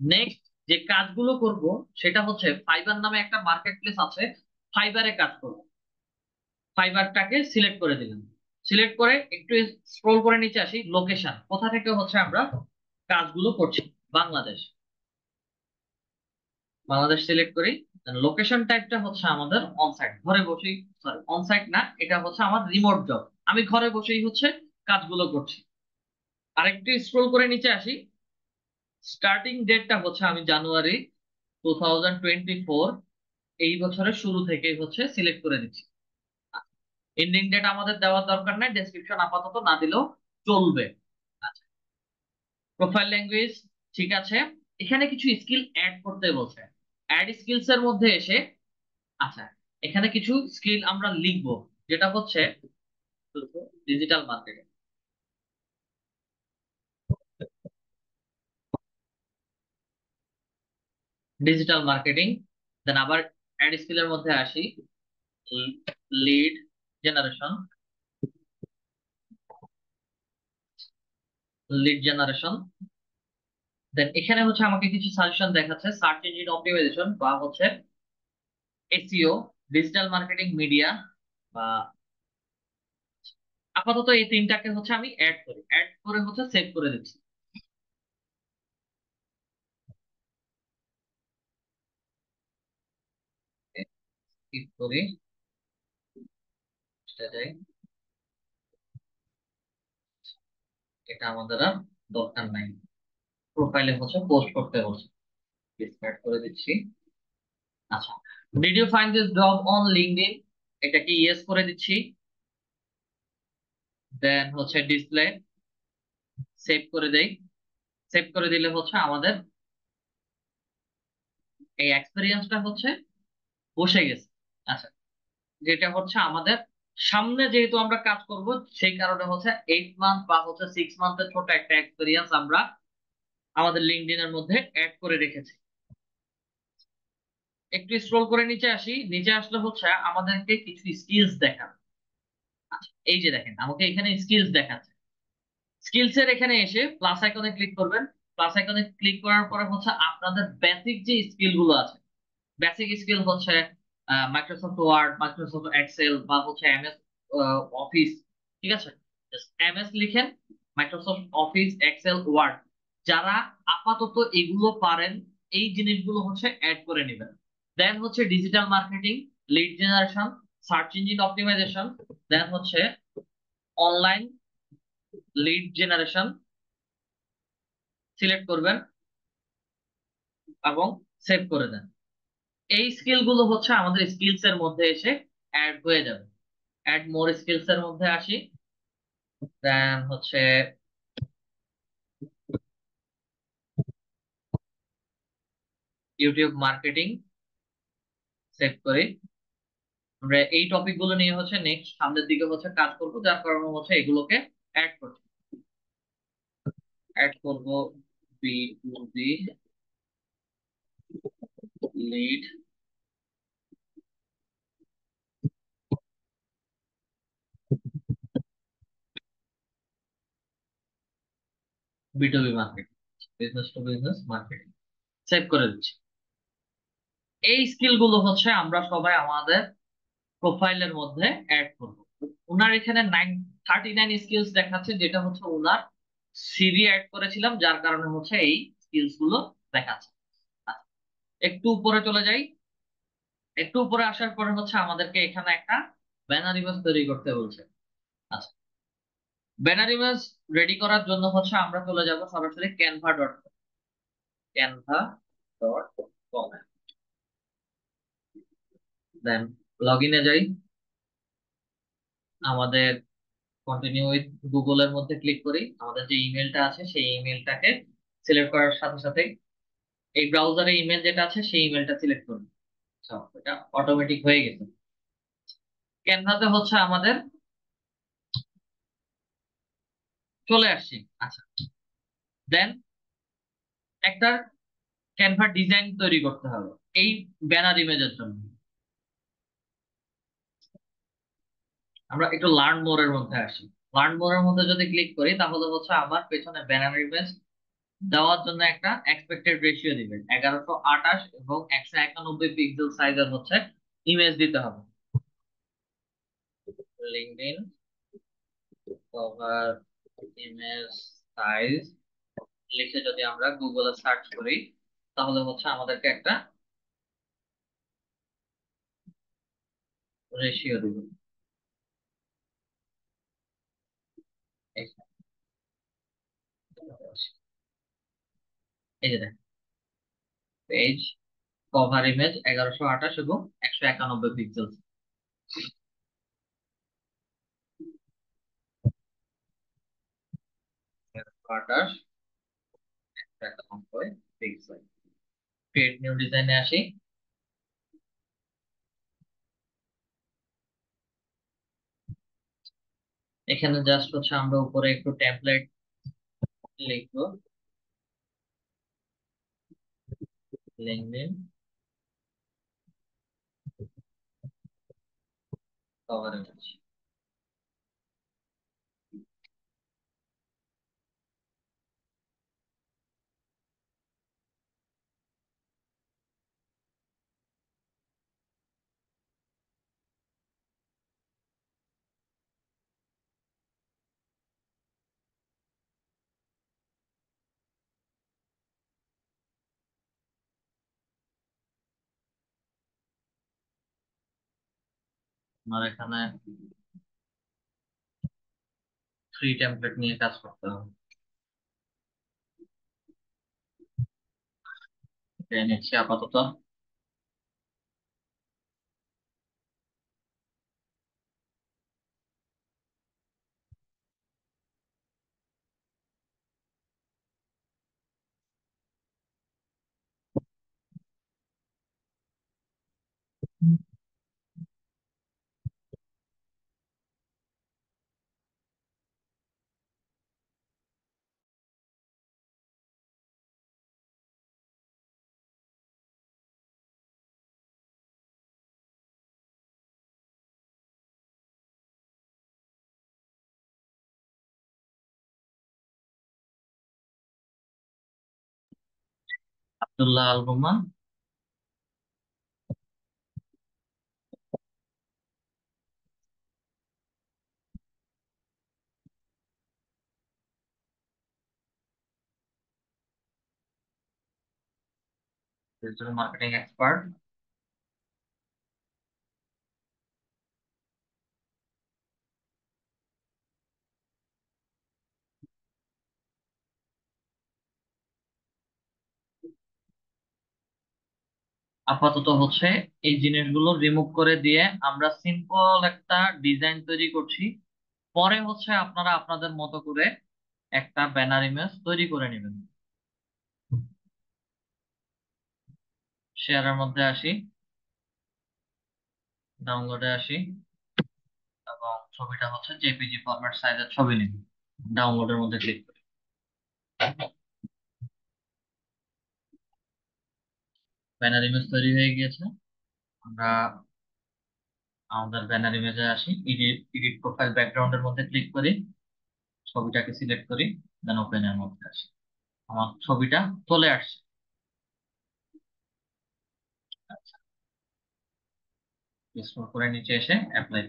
নেক্সট যে কাজগুলো করব সেটা হচ্ছে ফাইবার নামে একটা মার্কেট প্লেস আছে, ফাইবারে কাজ করব। ফাইবারটাকে সিলেক্ট করে দিলাম। সিলেক্ট করে একটু স্ক্রোল করে নিচে আসি, লোকেশন কোথা থেকে হচ্ছে আমরা কাজগুলো করছি। বাংলাদেশ, বাংলাদেশ সিলেক্ট করি। লোকেশন টাইপটা হচ্ছে আমাদের অনসাইট, ঘরে বসেই, সরি অনসাইট না, এটা হচ্ছে আমার রিমোট জব, আমি ঘরে বসেই হচ্ছে কাজগুলো করছি। আরেকটু স্ক্রোল করে নিচে আসি, স্টার্টিং ডেটটা হচ্ছে আমি জানুয়ারি 2024, এই বছরের শুরু থেকেই হচ্ছে সিলেক্ট করে দিচ্ছি। এন্ডিং ডেট আমাদের দেওয়ার দরকার নাই, ডেসক্রিপশন আপাতত না দিলেও চলবে। আচ্ছা, প্রোফাইল ল্যাঙ্গুয়েজ ঠিক আছে। এখানে কিছু স্কিল অ্যাড করতে বলছে, অ্যাড স্কিলস এর মধ্যে এসে, আচ্ছা এখানে কিছু স্কিল আমরা লিখবো, যেটা হচ্ছে ডিজিটাল মার্কেটিং। ডিজিটাল মার্কেটিং, দেন আবার অ্যাড স্কিলের মধ্যে আসি, লিড জেনারেশন। লিড জেনারেশন, দেন এখানে হচ্ছে আমাকে কিছু সাজেশন দেখাচ্ছে, সার্চ ইঞ্জিন অপটিমাইজেশন বা হচ্ছে এসইও, ডিজিটাল মার্কেটিং মিডিয়া, বা আপাতত এই তিনটাকে হচ্ছে আমি অ্যাড করি, অ্যাড করে হচ্ছে সেভ করে দিচ্ছি। ক্লিক করি, সেটা যাই, এটা আমাদের আর দরকার নাই। প্রোফাইলে হচ্ছে পোস্ট করতে হচ্ছে, ডিসকার্ড করে দিচ্ছি। আচ্ছা, did you find this job on LinkedIn, এটাকে ইয়েস করে দিচ্ছি। দেন হচ্ছে ডিসপ্লে, সেভ করে দেই। সেভ করে দিলে হচ্ছে আমাদের এই এক্সপেরিয়েন্সটা হচ্ছে বসে গেছে। আচ্ছা, যেটা হচ্ছে আমাদের সামনে যেহেতু আমরা কাজ করব, সেই কারণে হচ্ছে 8 মান্থ বা হচ্ছে 6 মান্থের ছোট একটা এক্সপেরিয়েন্স আমরা আমাদের লিঙ্কডইন এর মধ্যে অ্যাড করে রেখেছি। একটু স্ক্রোল করে নিচে আসি, নিচে আসলে হচ্ছে আমাদেরকে কিছু স্কিলস দেখান। আচ্ছা, এই যে দেখেন আমাকে এখানে স্কিলস দেখাচ্ছে। স্কিলস এর এখানে এসে প্লাস আইকনে ক্লিক করবেন। প্লাস আইকনে ক্লিক করার পরে হচ্ছে আপনাদের বেসিক যে স্কিল গুলো আছে, বেসিক স্কিল হচ্ছে মাইক্রোসফট ওয়ার্ড, মাইক্রোসফট এক্সেল বা হচ্ছে এমএস অফিস। ঠিক আছে, এমএস লিখেন, মাইক্রোসফট অফিস, এক্সেল, ওয়ার্ড। যারা আপাতত এগুলো পারেন, এই জিনিসগুলো হচ্ছে অ্যাড করে নেবেন। দেন হচ্ছে digital marketing, lead generation, search engine optimization, then হচ্ছে অনলাইন লিড জেনারেশন সিলেক্ট করবেন এবং সেভ করে দেন। এই স্কিল গুলো হচ্ছে আমাদের স্কিলস এর মধ্যে এসে অ্যাড হয়ে যাবে। অ্যাড মোর স্কিলস এর মধ্যে আসি, দেন হচ্ছে ইউটিউব মার্কেটিং, সেভ করি। আমরা এই টপিক গুলো নিয়ে হচ্ছে নেক্সট সামনের দিকে হচ্ছে কাজ করবো, যার কারণে হচ্ছে এগুলোকে অ্যাড করছি। অ্যাড করব B to B lead, B to B marketing, business to business marketing, save করে দিচ্ছি। এই স্কিল গুলো হচ্ছে আমরা সবাই আমাদের প্রোফাইলের মধ্যে অ্যাড করব। ওনার এখানে 39 স্কিলস দেখাচ্ছে, যেটা হচ্ছে ওনার সিভি অ্যাড করেছিলাম, যার কারণে হচ্ছে এই স্কিলস গুলো দেখাচ্ছে। আচ্ছা, একটু উপরে চলে যাই। একটু উপরে আসার পরে হচ্ছে আমাদেরকে এখানে একটা ব্যানার ইমেজ তৈরি করতে বলছে। আচ্ছা, ব্যানার ইমেজ রেডি করার জন্য হচ্ছে আমরা চলে যাব সরাসরি canva.com, দেন লগ ইনে যাই। আমাদের কন্টিনিউ উইথ গুগলের মধ্যে ক্লিক করি, আমাদের যে ইমেলটা আছে সেই ইমেলটাকে সিলেক্ট করার সাথে সাথে এই ব্রাউজারে ইমেল যেটা আছে সেই ইমেলটা সিলেক্ট করুন। আচ্ছা, এটা অটোমেটিক হয়ে গেছে। ক্যানভাতে হচ্ছে আমাদের চলে আসছি। আচ্ছা, দেন একটা ক্যানভা ডিজাইন তৈরি করতে হবে এই ব্যানার ইমেজের জন্য। আমরা একটু লার্ন মোর এর মধ্যে আসি। লার্ন মোর এর মধ্যে যদি ক্লিক করি তাহলে হচ্ছে আমার পেছনে ব্যানার ইমেজ দেওয়ার জন্য একটা এক্সপেক্টেড রেশিও দিবেন 1128 এবং 191 পিক্সেল সাইজের হচ্ছে ইমেজ দিতে হবে। লিঙ্কডইন কভার ইমেজ সাইজ লিখে যদি আমরা গুগলে সার্চ করি তাহলে হচ্ছে আমাদেরকে একটা রেশিও দিবে। এই এই যে দেখেন, পেজ কভার ইমেজ 1128 এবং 191 পিক্সেল। 1128 191 পিক্সেল। ক্রিয়েট নিউ ডিজাইনে আসি। এখানে জাস্ট হচ্ছে আমরা উপরে একটু টেমপ্লেট লিখবো, লিঙ্কডইন কভার ইমেজ। আমার এখানে ফ্রি টেমপ্লেট নিয়ে কাজ করতে হবে। এটা নিচ্ছি আপাতত। Abdullah Al Ruman, digital marketing expert. আপাতত হচ্ছে এই জিনিসগুলো রিমুভ করে দিয়ে আমরা সিম্পল একটা ডিজাইন তৈরি করছি। পরে হচ্ছে আপনারা আপনাদের মতো করে একটা ব্যানার ইমেজ তৈরি করে নেবেন। শেয়ারের মধ্যে আসি, ডাউনলোডে আসি এবং ছবিটা হচ্ছে জেপিজি ফরম্যাট সাইজের ছবি নিন। ডাউনলোডের মধ্যে ক্লিক করি। ব্যানার ইমেজ তৈরি হয়ে গিয়েছে। আমরা আমাদের ব্যানার ইমেজে আসি, এডিট এডিট প্রোফাইল ব্যাকগ্রাউন্ডের মধ্যে ক্লিক করি, ছবিটাকে সিলেক্ট করি, দেন ওপেনের মধ্যে আসি। আমার ছবিটা চলে আসছে। স্ক্রল করে নিচে এসে অ্যাপ্লাই।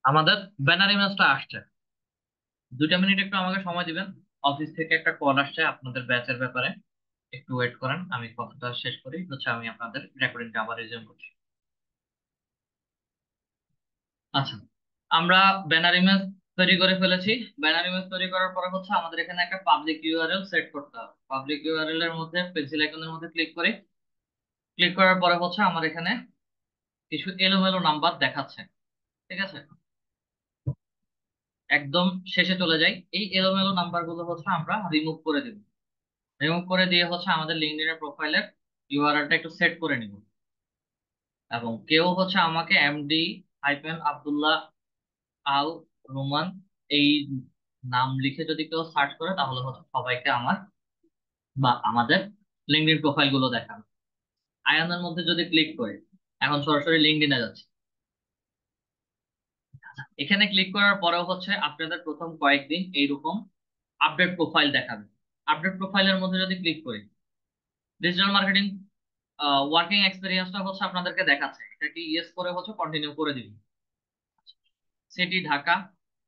আমাদের ব্যানার ইমেজটা আসছে। 2টা মিনিট একটু আমাকে সময় দিবেন। অফিস থেকে একটা কল আসছে আপনাদের ব্যাচের ব্যাপারে। একটু ওয়েট করেন, আমি কথাটা শেষ করি হচ্ছে আমি আপনাদের রেকর্ডিংটা আবার রিজিউম করছি। আচ্ছা, আমরা ব্যানার ইমেজ তৈরি করে ফেলেছি। ব্যানার ইমেজ তৈরি করার পরে হচ্ছে আমাদের এখানে একটা পাবলিক ইউআরএল সেট করতে হবে। পাবলিক ইউআরএল এর মধ্যে পেন্সিল আইকনের মধ্যে ক্লিক করি, ক্লিক করার পরে হচ্ছে আমার এখানে কিছু এলোমেলো নাম্বার দেখাচ্ছে। ঠিক আছে, একদম শেষে চলে যাই। এই এলোমেলো নাম্বার গুলো হচ্ছে আমরা রিমুভ করে দিব। রিমুভ করে দিয়ে হচ্ছে আমাদের লিঙ্কডইনের প্রোফাইলের ইউআরএলটা একটু সেট করে নিব। এবং কেউ হচ্ছে আমাকে এমডি আব্দুল্লাহ আল রোমান এই নাম লিখে যদি কেউ সার্চ করে তাহলে হচ্ছে সবাইকে আমার বা আমাদের লিঙ্কডইন প্রোফাইল গুলো দেখাবে। আয়ানের মধ্যে যদি ক্লিক করি, এখন সরাসরি লিঙ্কডইনে যাচ্ছে। এখানে ক্লিক করার পরেও হচ্ছে আপনাদের প্রথম কয়েকদিন এইরকম আপডেট প্রোফাইল দেখাবে। আপডেট প্রোফাইলের মধ্যে যদি ক্লিক করি, ডিজিটাল মার্কেটিং ওয়ার্কিং এক্সপিরিয়েন্সটা হচ্ছে আপনাদেরকে দেখাচ্ছে। এটা কি ইয়েস করে হচ্ছে কন্টিনিউ করে দিন। সিটি ঢাকা,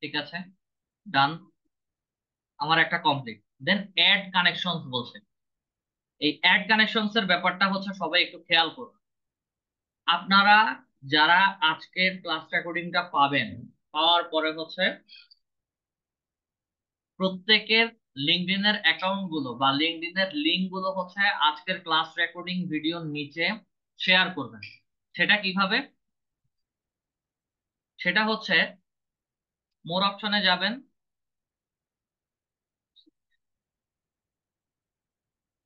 ঠিক আছে, ডান, আমার একটা কমপ্লিট। দেন অ্যাড কানেকশনস বলছে। এই অ্যাড কানেকশনস এর ব্যাপারটা হচ্ছে সবাই একটু খেয়াল করুন। আপনারা যারা আজকের ক্লাস রেকর্ডিংটা পাবেন, পাওয়ার পরে হচ্ছে প্রত্যেকের লিঙ্কডইনের অ্যাকাউন্ট গুলো বা লিঙ্কডইনের লিঙ্ক গুলো হচ্ছে আজকের ক্লাস রেকর্ডিং ভিডিওর নিচে শেয়ার করবেন। সেটা কিভাবে? সেটা হচ্ছে মোর অপশনে যাবেন,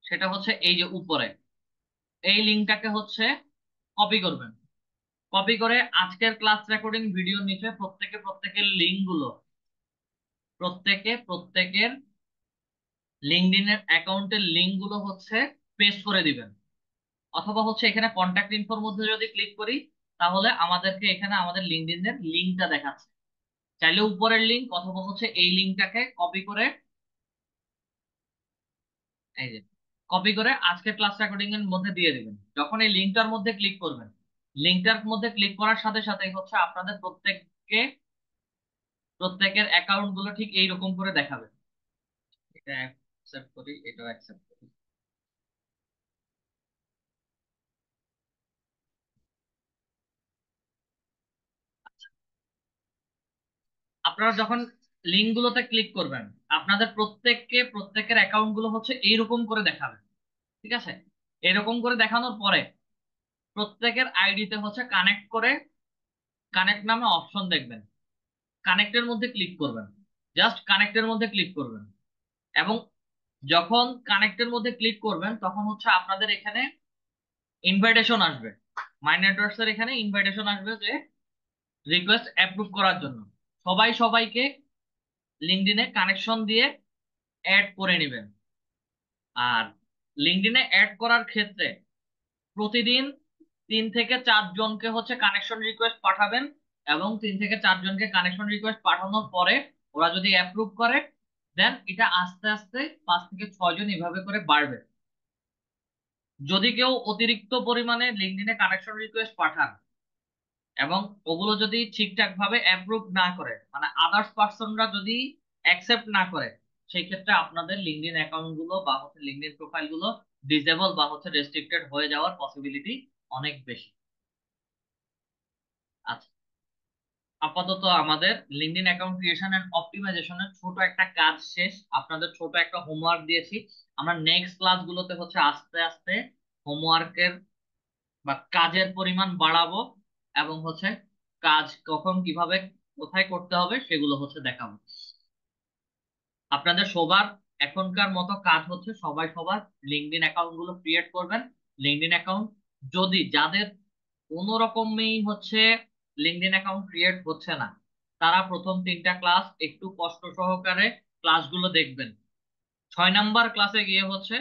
সেটা হচ্ছে এই যে উপরে এই লিঙ্কটাকে হচ্ছে কপি করবেন। কপি করে আজকের ক্লাস রেকর্ডিং ভিডিওর নিচে প্রত্যেকের লিঙ্ক গুলো, প্রত্যেকের লিঙ্কডইনের অ্যাকাউন্টের লিঙ্ক গুলো হচ্ছে পেস্ট করে দিবেন। অথবা হচ্ছে এখানে কন্ট্যাক্ট ইনফোর মধ্যে যদি ক্লিক করি তাহলে আমাদেরকে এখানে আমাদের লিঙ্কডইনের লিঙ্কটা দেখাচ্ছে। চাইলে উপরের লিঙ্ক অথবা হচ্ছে এই লিঙ্কটাকে কপি করে, এই যে কপি করে আজকের ক্লাস রেকর্ডিং এর মধ্যে দিয়ে দিবেন। যখন এই লিঙ্কটার মধ্যে ক্লিক করবেন, লিঙ্কটার মধ্যে ক্লিক করার সাথে সাথেই হচ্ছে আপনাদের প্রত্যেকের অ্যাকাউন্ট গুলো ঠিক এইরকম করে দেখাবে। এটা অ্যাকসেপ্ট করি, এটাও অ্যাকসেপ্ট করি। আপনারা যখন লিঙ্ক গুলোতে ক্লিক করবেন, আপনাদের প্রত্যেকের অ্যাকাউন্ট গুলো হচ্ছে এইরকম করে দেখাবে। ঠিক আছে, এরকম করে দেখানোর পরে প্রত্যেকের আইডিতে হচ্ছে কানেক্ট করে, কানেক্ট নামে অপশন দেখবেন, কানেক্টের মধ্যে ক্লিক করবেন। জাস্ট কানেক্টের মধ্যে ক্লিক করবেন এবং যখন কানেক্টের মধ্যে ক্লিক করবেন তখন হচ্ছে আপনাদের এখানে ইনভাইটেশন আসবে। মাই নেটওয়ার্কস এর এখানে ইনভাইটেশন আসবে যে রিকোয়েস্ট অ্যাপ্রুভ করার জন্য। সবাই সবাইকে লিঙ্কডইনে কানেকশন দিয়ে অ্যাড করে নেবেন। আর লিঙ্কডইনে অ্যাড করার ক্ষেত্রে প্রতিদিন 3 থেকে 4 জনকে হচ্ছে কানেকশন রিকোয়েস্ট পাঠাবেন। এবং 3 থেকে 4 জনকে কানেকশন রিকোয়েস্ট পাঠানোর পরে ওরা যদি অ্যাপ্রুভ করে দেন এটা আস্তে আস্তে 5 থেকে 6 জন এভাবে করে বাড়বে। যদি কেউ অতিরিক্ত পরিমাণে লিঙ্কডইনে কানেকশন রিকোয়েস্ট পাঠান এবং ওগুলো যদি ঠিকঠাক ভাবে অ্যাপ্রুভ না করে, মানে আদার্স পার্সনরা যদি অ্যাকসেপ্ট না করে, সেই ক্ষেত্রে আপনাদের লিঙ্কডইন অ্যাকাউন্ট গুলো বা হচ্ছে লিঙ্কডইন প্রোফাইল গুলো ডিসেবল বা হচ্ছে রেস্ট্রিক্টেড হয়ে যাওয়ার পসিবিলিটি অনেক বেশি। আচ্ছা, আপাতত আমাদের লিঙ্কডইন অ্যাকাউন্ট ক্রিয়েশন এন্ড অপটিমাইজেশনের ছোট একটা কাজ শেষ। আপনাদের ছোট একটা হোমওয়ার্ক দিয়েছি। আমরা নেক্সট ক্লাসগুলোতে হচ্ছে আস্তে আস্তে হোমওয়ার্কের বা কাজের পরিমাণ বাড়াবো এবং হচ্ছে কাজ কখন কিভাবে কোথায় করতে হবে সেগুলো হচ্ছে দেখাবো। আপনাদের সবার এখনকার মতো কাজ হচ্ছে সবাই সবার লিঙ্কডইন অ্যাকাউন্ট গুলো ক্রিয়েট করবেন। লিঙ্কডইন অ্যাকাউন্ট যদি যাদের কোনো রকমেই হচ্ছে লিঙ্কডইন অ্যাকাউন্ট ক্রিয়েট হচ্ছে না, তারা প্রথম 3টা ক্লাস একটু কষ্ট সহকারে ক্লাসগুলো দেখবেন। 6 নাম্বার ক্লাসে গিয়ে হচ্ছে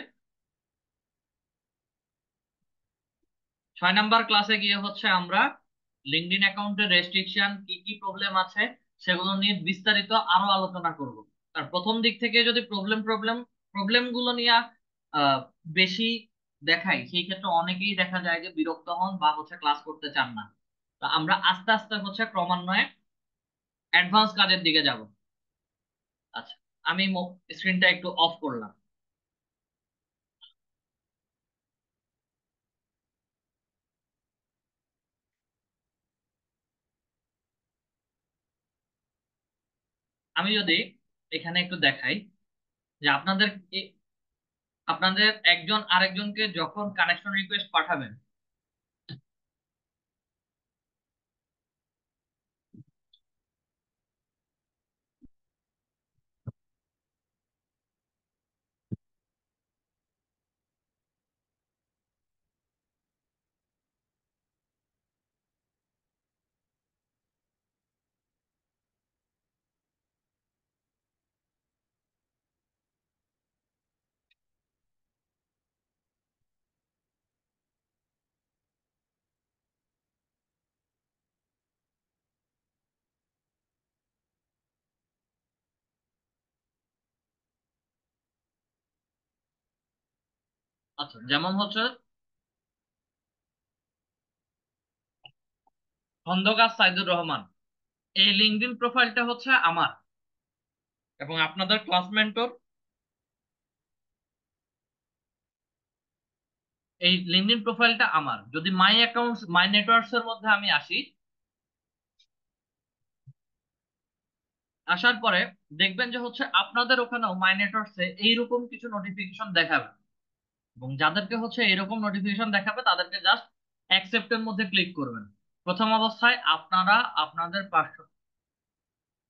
6 নাম্বার ক্লাসে গিয়ে আমরা লিঙ্কডইন অ্যাকাউন্টের রেস্ট্রিকশন কি কি প্রবলেম আছে সেগুলো নিয়ে বিস্তারিত আরো আলোচনা করব। আর প্রথম দিক থেকে যদি প্রবলেম গুলো নিয়ে আহ, বেশি দেখাই, সেই ক্ষেত্রে অনেকেই দেখা যায় যে বিরক্ত হন বা হচ্ছে ক্লাস করতে চান না। তো আমরা আস্তে আস্তে হচ্ছে ক্রমান্বয়ে অ্যাডভান্স কাজের দিকে যাব। আচ্ছা, আমি স্ক্রিনটা একটু অফ করলাম। আমি যদি এখানে একটু দেখাই যে আপনাদের একজন আরেকজনকে যখন কানেকশন রিকোয়েস্ট পাঠাবেন, আচ্ছা, যেমন হচ্ছে খন্দকার সাইদুর রহমান, এই লিঙ্কডইন প্রোফাইলটা হচ্ছে আমার এবং আপনাদের ক্লাসমেটর। এই লিঙ্কডইন প্রোফাইলটা আমার। যদি মাই অ্যাকাউন্টস মাই নেটওয়ার্কস এর মধ্যে আমি আসি, আসার পরে দেখবেন যে হচ্ছে আপনাদের ওখানেও মাই নেটওয়ার্কস এ এইরকম কিছু নোটিফিকেশন দেখাবে, এবং যাদেরকে হচ্ছে এরকম নোটিফিকেশন দেখাবে তাদেরকে জাস্ট অ্যাকসেপ্টের মধ্যে ক্লিক করবেন। প্রথম অবস্থায় আপনারা আপনাদের পার্শ্ব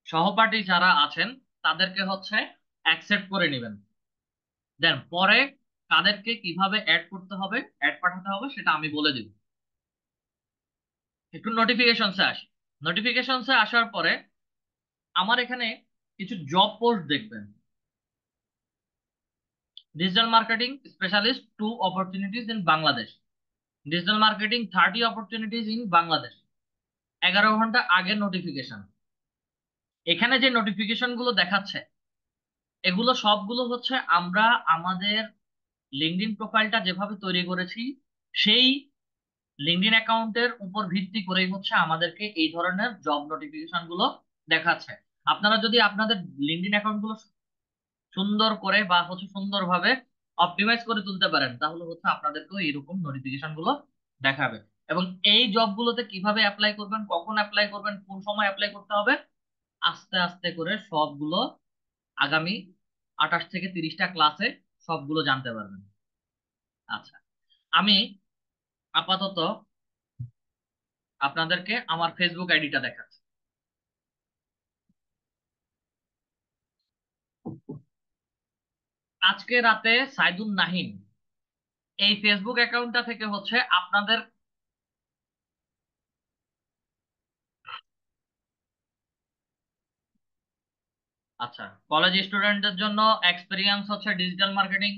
সহপাঠী যারা আছেন তাদেরকে হচ্ছে অ্যাকসেপ্ট করে নেবেন। দেন পরে তাদেরকে কিভাবে অ্যাড করতে হবে, অ্যাড পাঠাতে হবে, সেটা আমি বলে দিব। একটু নোটিফিকেশনসে আসি। নোটিফিকেশনসে আসার পরে আমার এখানে কিছু জব পোস্ট দেখবেন। Digital marketing specialist 2 opportunities in Bangladesh, digital marketing 30 opportunities in Bangladesh. 11 ঘন্টা আগের নোটিফিকেশন। এখানে যে নোটিফিকেশন গুলো দেখাচ্ছে এগুলো সবগুলো হচ্ছে আমরা আমাদের লিঙ্কডইন প্রোফাইলটা যেভাবে তৈরি করেছি সেই লিঙ্কডইন অ্যাকাউন্টের উপর ভিত্তি করেই হচ্ছে আমাদেরকে এই ধরনের জব নোটিফিকেশন গুলো দেখাচ্ছে। আপনারা যদি আপনাদের লিঙ্কডইন অ্যাকাউন্ট গুলো সুন্দর করে বা হচ্ছে সুন্দরভাবে অপটিমাইজ করে তুলতে পারেন, তাহলে হচ্ছে আপনাদেরকেও এইরকম নোটিফিকেশন গুলো দেখাবে। এবং এই জবগুলোতে কিভাবে অ্যাপ্লাই করবেন, কখন অ্যাপ্লাই করবেন, কোন সময় অ্যাপ্লাই করতে হবে, আস্তে আস্তে করে সবগুলো আগামী 28 থেকে 30টা ক্লাসে সবগুলো জানতে পারবেন। আচ্ছা, আমি আপাতত আপনাদেরকে আমার ফেসবুক আইডিটা দেখাচ্ছি। আজকে রাতে সাইদুন নাহিন, এই ফেসবুক অ্যাকাউন্টটা থেকে হচ্ছে আপনাদের। আচ্ছা, কলেজ স্টুডেন্টদের জন্য এক্সপিরিয়েন্স হচ্ছে digital marketing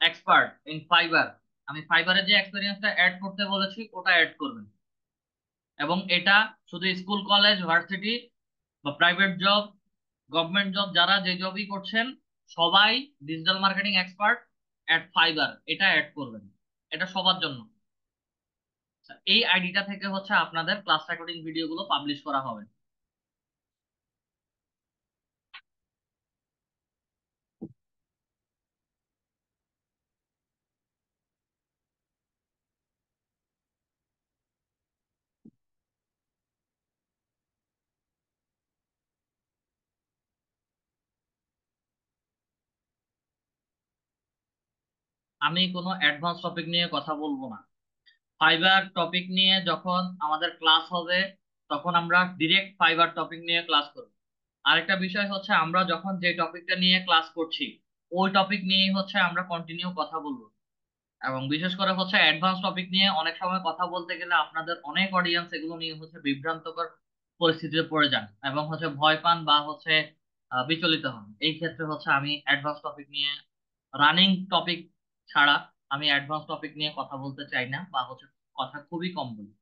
expert in fibre. আমি ফাইবারে যে এক্সপিরিয়েন্সটা অ্যাড করতে বলেছি ওটা অ্যাড করবেন। এবং এটা শুধু স্কুল কলেজ ভার্সিটি বা প্রাইভেট জব, গভর্নমেন্ট জব, যারা যে জবই করছেন সবাই digital marketing expert at fibre এটা অ্যাড করবেন। এটা সবার জন্য। আচ্ছা, এই আইডিটা থেকে হচ্ছে আপনাদের ক্লাস রেকর্ডিং ভিডিওগুলো পাবলিশ করা হবে। আমি কোনো অ্যাডভান্স টপিক নিয়ে কথা বলবো না। ফাইবার টপিক নিয়ে যখন আমাদের ক্লাস হবে তখন আমরা ডিরেক্ট ফাইবার টপিক নিয়ে ক্লাস করব। আরেকটা বিষয় হচ্ছে আমরা যখন যে টপিকটা নিয়ে ক্লাস করছি ওই টপিক নিয়েই হচ্ছে আমরা কন্টিনিউ কথা বলবো। এবং বিশেষ করে হচ্ছে অ্যাডভান্স টপিক নিয়ে অনেক সময় কথা বলতে গেলে আপনাদের অনেক অডিয়েন্স এগুলো নিয়ে হচ্ছে বিভ্রান্তকর পরিস্থিতিতে পড়ে যান এবং হচ্ছে ভয় পান বা হচ্ছে বিচলিত হন। এই ক্ষেত্রে হচ্ছে আমি অ্যাডভান্স টপিক নিয়ে, রানিং টপিক ছাড়া আমি অ্যাডভান্স টপিক নিয়ে কথা বলতে চাই না বা হচ্ছে কথা খুবই কম বলি।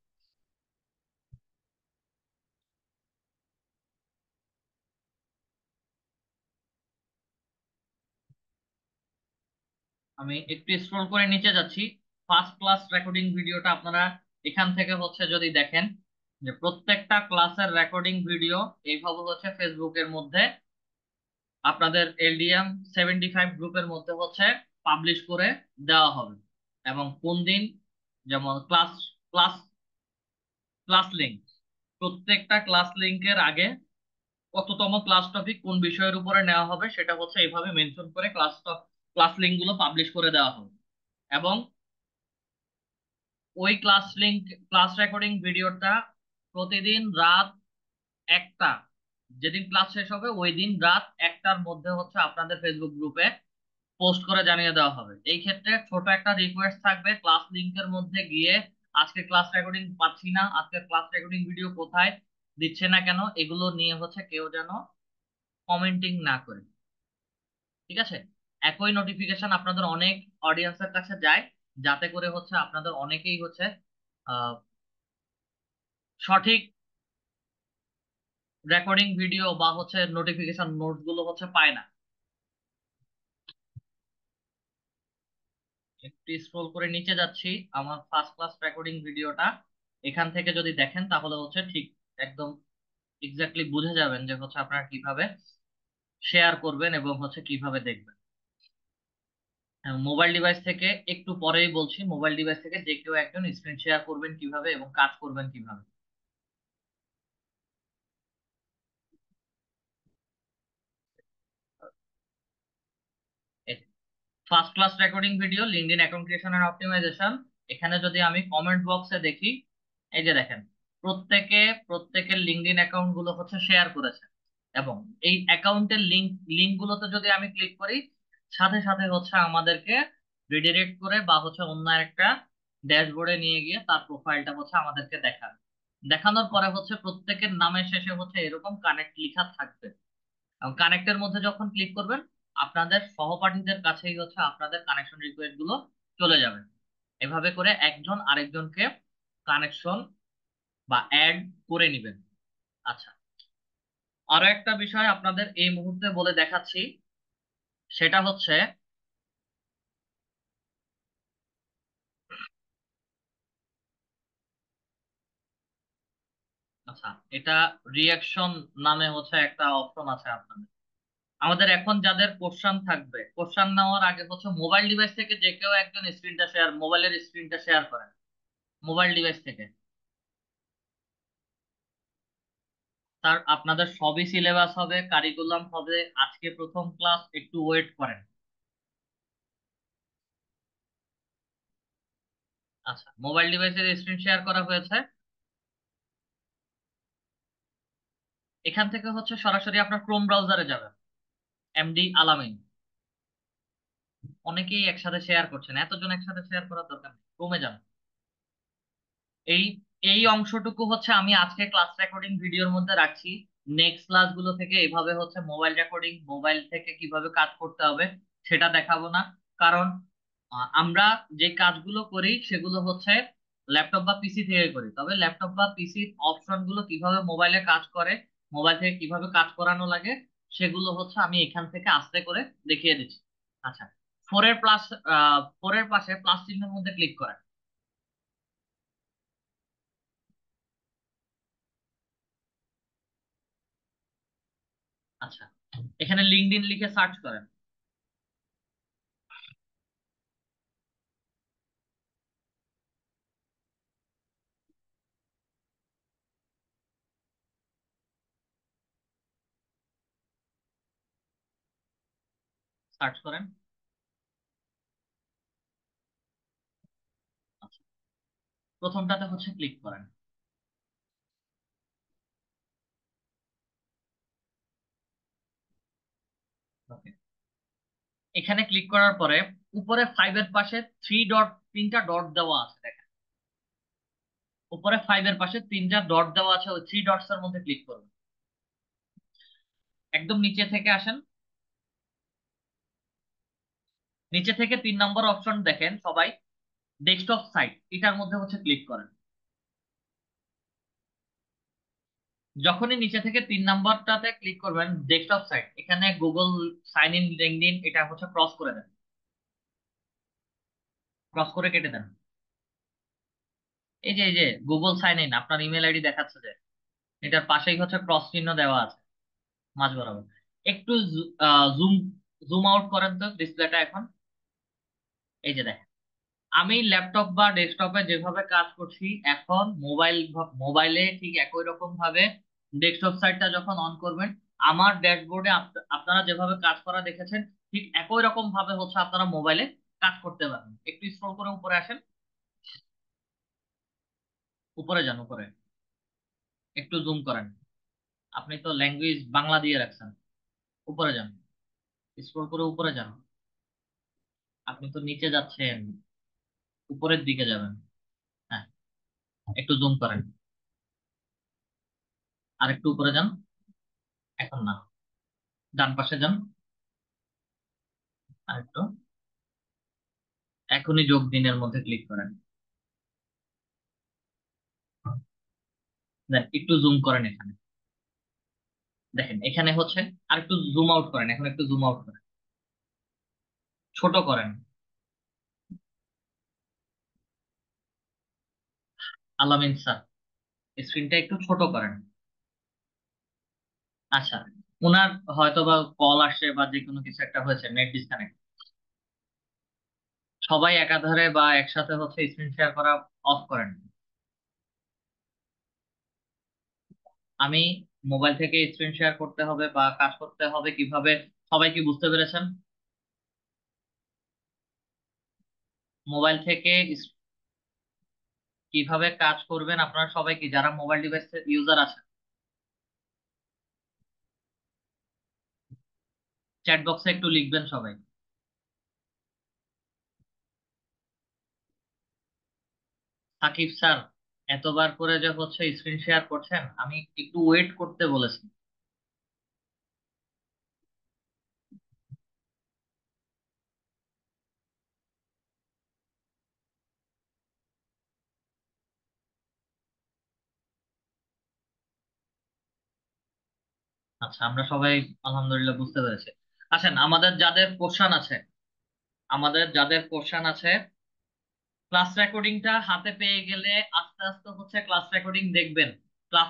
আমি একটু স্ক্রল করে নিচে যাচ্ছি। ফার্স্ট ক্লাস রেকর্ডিং ভিডিওটা আপনারা এখান থেকে হচ্ছে যদি দেখেন যে প্রত্যেকটা ক্লাসের রেকর্ডিং ভিডিও এইভাবে হচ্ছে ফেসবুকের মধ্যে আপনাদের LDM 75 গ্রুপের মধ্যে হচ্ছে পাবলিশ করে দেওয়া হবে। এবং কোন দিন, যেমন ক্লাস ক্লাস ক্লাস লিঙ্ক, প্রত্যেকটা ক্লাস লিঙ্কের আগে কততম ক্লাস টপিক কোন বিষয়ের উপরে নেওয়া হবে সেটা হচ্ছে এইভাবে মেনশন করে ক্লাস লিঙ্ক গুলো পাবলিশ করে দেওয়া হবে। এবং ওই ক্লাস লিঙ্ক, ক্লাস রেকর্ডিং ভিডিওটা প্রতিদিন রাত 1টা, যেদিন ক্লাস শেষ হবে ওই দিন রাত 1টার মধ্যে হচ্ছে আপনাদের ফেসবুক গ্রুপে পোস্ট করে জানিয়ে দেওয়া হবে। এই ক্ষেত্রে ছোট একটা রিকোয়েস্ট থাকবে, ক্লাস লিংকের মধ্যে গিয়ে আজকে ক্লাস রেকর্ডিং পাচ্ছি না, আজকে ক্লাস রেকর্ডিং ভিডিও কোথায় দিচ্ছে না কেন, এগুলো নিয়ে হচ্ছে কেউ যেন কমেন্টিং না করে। ঠিক আছে? একই নোটিফিকেশন আপনাদের অনেক অডিয়েন্সের কাছে যায়, যাতে করে হচ্ছে আপনাদের অনেকেই হচ্ছে আহ, সঠিক রেকর্ডিং ভিডিও বা হচ্ছে নোটিফিকেশন নোটস গুলো হচ্ছে পায় না। একটু স্ক্রল করে নিচে যাচ্ছি, আমার ফার্স্ট ক্লাস রেকর্ডিং ভিডিওটা এখান থেকে যদি দেখেন তাহলে হচ্ছে ঠিক একদম এক্স্যাক্টলি বুঝে যাবেন যে হচ্ছে আপনারা কিভাবে শেয়ার করবেন এবং হচ্ছে কিভাবে দেখবেন। মোবাইল ডিভাইস থেকে একটু পরেই বলছি, মোবাইল ডিভাইস থেকে যে কেউ একজন স্ক্রিন শেয়ার করবেন কিভাবে এবং কাজ করবেন কিভাবে। First class recording video, LinkedIn account creation and optimization. এখানে যদি আমি কমেন্ট বক্সে দেখি, এই যে দেখেন, প্রত্যেকে প্রত্যেকের লিঙ্কডইন অ্যাকাউন্ট গুলো হচ্ছে শেয়ার করেছে, এবং এই অ্যাকাউন্টের লিঙ্ক গুলোতে যদি আমি ক্লিক করি, সাথে সাথে হচ্ছে আমাদেরকে রিডিরেক্ট করে বা হচ্ছে অন্য একটা ড্যাশবোর্ডে নিয়ে গিয়ে তার প্রোফাইলটা হচ্ছে আমাদেরকে দেখানোর পরে হচ্ছে প্রত্যেকের নামের শেষে হচ্ছে এরকম কানেক্ট লেখা থাকবে, এবং কানেক্টের মধ্যে যখন ক্লিক করবেন আপনাদের সহপাঠীদের কাছেই হচ্ছে আপনাদের কানেকশন রিকোয়েস্ট গুলো চলে যাবে। এভাবে করে একজন আরেকজনকে কানেকশন বা অ্যাড করে নেবেন। আচ্ছা, আরো একটা বিষয় আপনাদের এই মুহূর্তে বলে দেখাচ্ছি, সেটা হচ্ছে, আচ্ছা, এটা রিয়াকশন নামে হচ্ছে একটা অপশন আছে আপনাদের। আমাদের এখন যাদের কোশ্চান থাকবে, কোশ্চান নেওয়ার আগে হচ্ছে মোবাইল ডিভাইস থেকে যে কেউ একজন স্ক্রিনটা শেয়ার, মোবাইলের স্ক্রিনটা শেয়ার করেন মোবাইল ডিভাইস থেকে। তার আপনাদের সবই সিলেবাস হবে, কারিকুলাম হবে, আজকে প্রথম ক্লাস, একটু ওয়েট করেন। আচ্ছা, মোবাইল ডিভাইসের স্ক্রিন শেয়ার করা হয়েছে। এখান থেকে হচ্ছে সরাসরি আপনার ক্রোম ব্রাউজারে যাবেন, এমডি আলামিন। অনেকেই একসাথে শেয়ার করছেন, এতজন একসাথে শেয়ার করার দরকার নেই, ক্রোমে যান। এই এই অংশটুকু হচ্ছে আমি আজকে ক্লাস রেকর্ডিং ভিডিওর মধ্যে রাখছি। নেক্সট ক্লাসগুলো থেকে এভাবে হচ্ছে মোবাইল রেকর্ডিং, মোবাইল থেকে কিভাবে কাজ করতে হবে সেটা দেখাবো না। কারণ আমরা যে কাজগুলো করি সেগুলো হচ্ছে ল্যাপটপ বা পিসি থেকে করি, তবে ল্যাপটপ বা পিসির অপশন গুলো কিভাবে মোবাইলে কাজ করে, মোবাইল থেকে কিভাবে কাজ করানো লাগে, সেগুলো হচ্ছে আমি এখান থেকে আস্তে করে দেখিয়ে দিচ্ছি। আচ্ছা, ফোরের প্লাস, ফোরের পাশে প্লাস চিহ্নের মধ্যে ক্লিক করেন। আচ্ছা, এখানে লিঙ্কডইন লিখে সার্চ করেন। সার্চ করেন। আচ্ছা, প্রথমটাতে হচ্ছে ক্লিক করেন। ওকে, এখানে ক্লিক করার পরে উপরে ফাইভের পাশে থ্রি ডট, তিনটা ডট দেওয়া আছে দেখেন। উপরে ফাইভের পাশে তিনটা ডট দেওয়া আছে, ওই থ্রি ডটস এর মধ্যে ক্লিক করুন। একদম নিচে থেকে আসেন, নিচে থেকে 3 নম্বর অপশন দেখেন সবাই, ডেস্কটপ সাইট, এটার মধ্যে হচ্ছে ক্লিক করেন। যখনই নিচে থেকে 3 নম্বরটাতে ক্লিক করবেন, ডেস্কটপ সাইট, এখানে গুগল সাইন ইন লিঙ্কডইন এটা হচ্ছে ক্রস করে দেন, ক্রস করে কেটে দেন। এই যে গুগল সাইন ইন আপনার ইমেল আইডি দেখাচ্ছে যে, এটার পাশেই হচ্ছে ক্রস চিহ্ন দেওয়া আছে মাঝ বরাবর। একটু জুম জুম আউট করেন তো ডিসপ্লেটা এখন। এই যে দেখেন, আমি ল্যাপটপ বা ডেস্কটপে যেভাবে কাজ করছি, এখন মোবাইলে ঠিক একই রকম ভাবে ডেস্কটপ সাইটটা যখন অন করবেন, আমার ড্যাশবোর্ডে আপনারা যেভাবে কাজ করা দেখেছেন, ঠিক একই রকম ভাবে হচ্ছে আপনারা মোবাইলে কাজ করতে পারবেন। একটু স্ক্রল করে উপরে আসেন, উপরে যান, উপরে একটু জুম করেন। আপনি তো ল্যাঙ্গুয়েজ বাংলা দিয়ে রাখছেন, উপরে যান, স্ক্রল করে উপরে যান। আপনি তো নিচে যাচ্ছেন, উপরের দিকে যাবেন। হ্যাঁ, একটু জুম করেন, আর একটু উপরে যান। এখন না, ডান পাশে যান, আর একটু, এখনই যোগ দিনের মধ্যে ক্লিক করেন। দেন একটু জুম করেন এখানে, দেখেন এখানে হচ্ছে, আর একটু জুম আউট করেন, এখন একটু জুম আউট করেন, ছোট করেন। আলামিন স্যার, স্ক্রিনটা একটু ছোট করেন। আচ্ছা, ওনার হয়তো বা কল আসছে বা যে কোনো কিছু একটা হয়েছে, নেট ডিসকানেক্ট। সবাই একাধারে বা একসাথে স্ক্রিন শেয়ার করা অফ করেন। আমি মোবাইল থেকে স্ক্রিন শেয়ার করতে হবে বা কাজ করতে হবে কিভাবে, সবাই কি বুঝতে পেরেছেন? মোবাইল থেকে কিভাবে কাজ করবেন আপনারা সবাই, কি যারা মোবাইল ডিভাইস ইউজার আছেন, চ্যাট বক্সে একটু লিখবেন সবাই। সাকিব স্যার, এতবার করে যে স্ক্রিন শেয়ার করছেন, আমি একটু ওয়েট করতে বলেছি। আচ্ছা, আমরা সবাই আলহামদুলিল্লাহ বুঝতে পেরেছি। আসেন, আমাদের যাদের কোশ্চান আছে ক্লাস রেকর্ডিংটা হাতে পেয়ে গেলে আস্তে আস্তে ক্লাস রেকর্ডিং দেখবেন। ক্লাস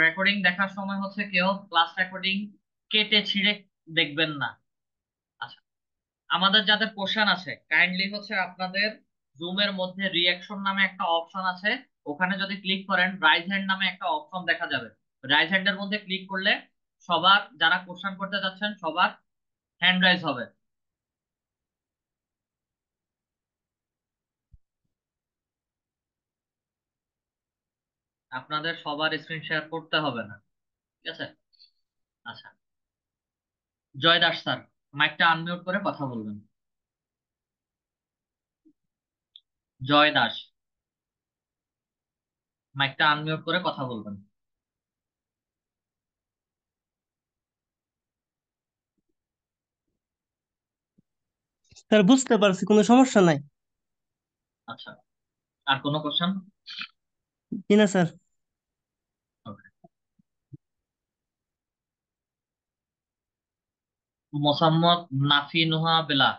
রেকর্ডিং দেখার সময় কেউ ক্লাস রেকর্ডিং কেটে ছিঁড়ে দেখবেন না। আচ্ছা, আমাদের যাদের কোশ্চেন আছে কাইন্ডলি আপনাদের জুমের মধ্যে রিয়াকশন নামে একটা অপশন আছে, ওখানে যদি ক্লিক করেন রাইজ হ্যান্ড নামে একটা অপশন দেখা যাবে। রাইজ হ্যান্ডের মধ্যে ক্লিক করলে সবার যারা কোশ্চেন করতে যাচ্ছেন সবার হ্যান্ড রাইজ হবে। আপনাদের সবার স্ক্রিন শেয়ার করতে হবে না, ঠিক আছে? আচ্ছা, জয় দাস স্যার, মাইকটা আনমিউট করে কথা বলবেন। জয় দাস, মাইকটা আনমিউট করে কথা বলবেন। স্যার বুঝতে পারছি, কোনো সমস্যা নাই। আচ্ছা, আর কোনো কোশ্চেন? জি না স্যার। মোসাম্মদ নাফি নুহা বেলা।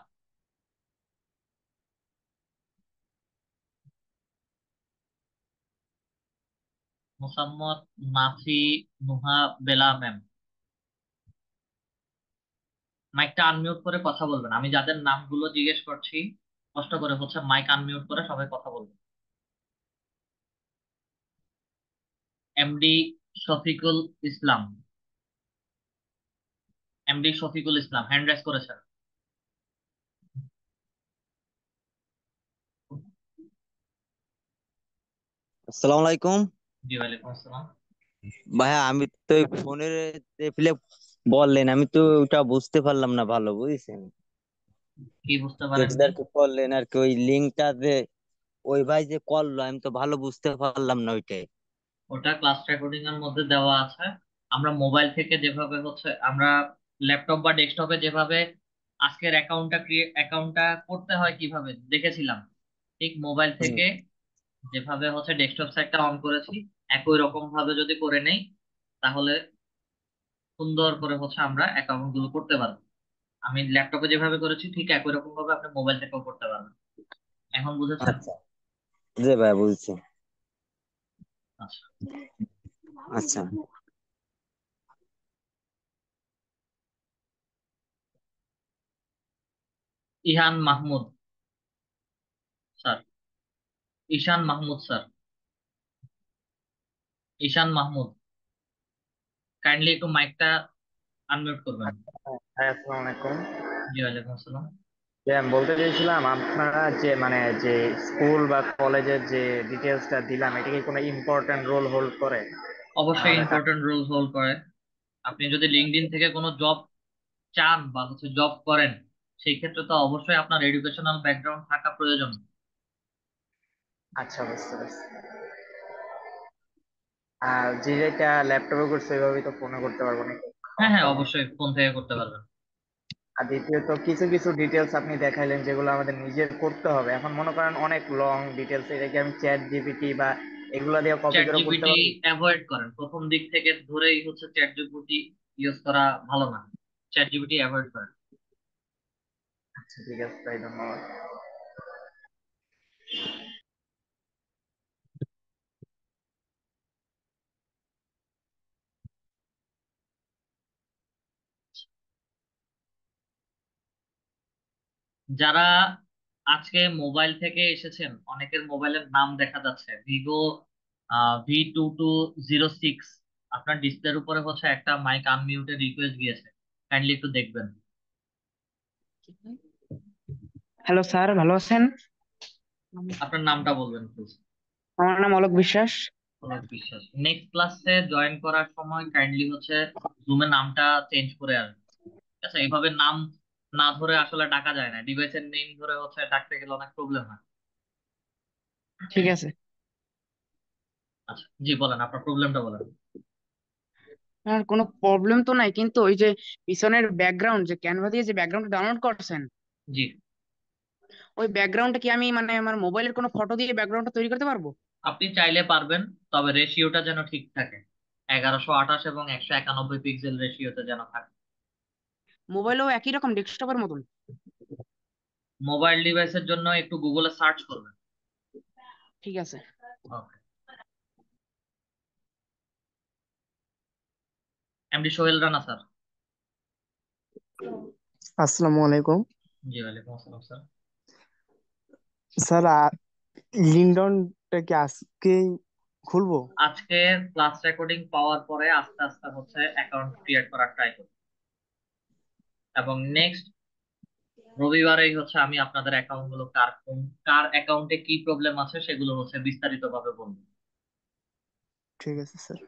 মোসাম্মদ নাফি নুহা বেলা ম্যাম, মাইকটা আনমিউট করে কথা বলবেন। আমি যাদের নামগুলো জিজ্ঞেস করছি কষ্ট করে মাইক আনমিউট করে সবাই কথা বলবেন। MD Shafiqul Islam, MD Shafiqul Islam hand rise করেছেন। আসসালামু আলাইকুম। জি, ওয়ালাইকুম আসসালাম। ভাইয়া আমি তো ওই ফোনের ফিলে বললেন, আমি তো ওটা বুঝতে পারলাম না ভালো, বুঝছেন? কি বুঝতে যেটা পারেননি? আর কি করলেন আর কি, ওই লিঙ্কটা যে ওই ভাই যে করলো, আমি তো ভালো বুঝতে পারলাম না ওইটাই। ওটা ক্লাস রেকর্ডিং এর মধ্যে দেওয়া আছে। আমরা মোবাইল থেকে যেভাবে আমরা ল্যাপটপ বা ডেস্কটপে যেভাবে আজকের অ্যাকাউন্টটা করতে হয় কিভাবে দেখেছিলাম, ঠিক মোবাইল হুম। থেকে যেভাবে ডেস্কটপ সাইটটা অন করেছি একই রকম ভাবে যদি করে নেই, তাহলে সুন্দর করে আমরা অ্যাকাউন্ট গুলো করতে পারবো। আমি ল্যাপটপে যেভাবে করেছি ঠিক একই রকম ভাবে আপনি মোবাইল থেকেও করতে পারবেন। এখন বুঝেছেন? আচ্ছা, জি ভাইয়া বুঝছি। আচ্ছা, আচ্ছা। ইহান মাহমুদ স্যার, ঈশান মাহমুদ স্যার, ঈশান মাহমুদ, কাইন্ডলি একটু মাইকটা আনমিউট করবেন। হ্যাঁ, আসসালামু আলাইকুম। জি, ওয়ালাইকুম আসসালাম। যে আমি বলতে চাইছিলাম, আপনারা যে যে স্কুল বা কলেজের যে ডিটেলসটা দিলাম, এটা কি কোনো ইম্পর্টেন্ট রোল হোল্ড করে অবশ্যই আমাদের ইম্পর্টেন্ট রোল হোল্ড করে। আপনি যদি লিঙ্কডইন থেকে কোনো জব চান বা জব করেন, সেই ক্ষেত্রে তো অবশ্যই আপনার এডুকেশনাল ব্যাকগ্রাউন্ড থাকা প্রয়োজন। আচ্ছা, বুঝতে পারছি। আর যেটা ল্যাপটপে করছে ওইভাবেই তো ফোনে করতে পারবো নাকি? হ্যাঁ হ্যাঁ, সমস্যা হবে না? অবশ্যই ফোন থেকে করতে পারবেন। আর দ্বিতীয়ত কিছু কিছু ডিটেলস আপনি দেখাইলেন যেগুলো আমাদের নিজের করতে হবে, এখন মনে করেন অনেক লং ডিটেলস, এটা কি আমি চ্যাট জিপিটি বা এগুলা দিয়ে কপি চ্যাট করে করতে জিপিটি পারবো? অ্যাভয়েড করেন, প্রথম দিক থেকে ধরেই চ্যাট জিপিটি ইউজ করা ভালো না। চ্যাট জিপিটি অ্যাভয়েড করেন। আচ্ছা, ঠিক আছে, তাই, ধন্যবাদ। যারা আজকে মোবাইল থেকে এসেছেন, অনেকের মোবাইলের নাম দেখা যাচ্ছে ভিভো V2206। আপনার ডিসপ্লের উপরে হচ্ছে একটা মাইক আনমিউটের রিকোয়েস্ট গিয়েছে, কাইন্ডলি একটু দেখবেন। হ্যালো স্যার, ভালো আছেন? আপনার নামটা বলবেন প্লিজ। আমার নাম অলোক বিশ্বাস। অলোক বিশ্বাস। নেক্সট ক্লাসে জয়েন করার সময় কাইন্ডলি হচ্ছে জুমের নামটা চেঞ্জ করে আসবেন। ঠিক আছে, এইভাবে নাম না ধরে আসলে ডাকা যায় না, ডিভাইসের নেম ধরে হচ্ছে ডাকতে গেলে অনেক প্রবলেম হয়। ঠিক আছে। আচ্ছা, জি বলেন, আপনার প্রবলেমটা বলেন। আর কোনো প্রবলেম তো নাই, কিন্তু ওই যে পিছনের ব্যাকগ্রাউন্ড, যে ক্যানভা দিয়ে যে ব্যাকগ্রাউন্ড ডাউনলোড করছেন, জি, ওই ব্যাকগ্রাউন্ডটা কি আমি মানে আমার মোবাইলের কোনো ফটো দিয়ে ব্যাকগ্রাউন্ডটা তৈরি করতে পারবো? আপনি চাইলে পারবেন, তবে রেশিওটা যেন ঠিক থাকে, 1128 এবং 191 পিক্সেল রেশিওতে যেন থাকে। মোবাইলেও একই রকম ডেস্কটপের মতন? মোবাইল ডিভাইসের জন্য একটু গুগলে সার্চ করবেন। ঠিক আছে। Okay. MD Sohel Rana sir. আসসালামু আলাইকুম জি, ওয়ালাইকুম আসসালাম স্যার। স্যার। লিঙ্কডইনটা কি আজকেই খুলবো? আজকে ক্লাস রেকর্ডিং পাওয়ার পরে আস্তে আস্তে হচ্ছে অ্যাকাউন্ট ক্রিয়েট করার ট্রাই করব, এবং নেক্সট রবিবারেই হচ্ছে আমি আপনাদের অ্যাকাউন্ট গুলো কার অ্যাকাউন্টে কি প্রবলেম আছে সেগুলো হচ্ছে বিস্তারিত ভাবে বলবো। ঠিক আছে স্যার।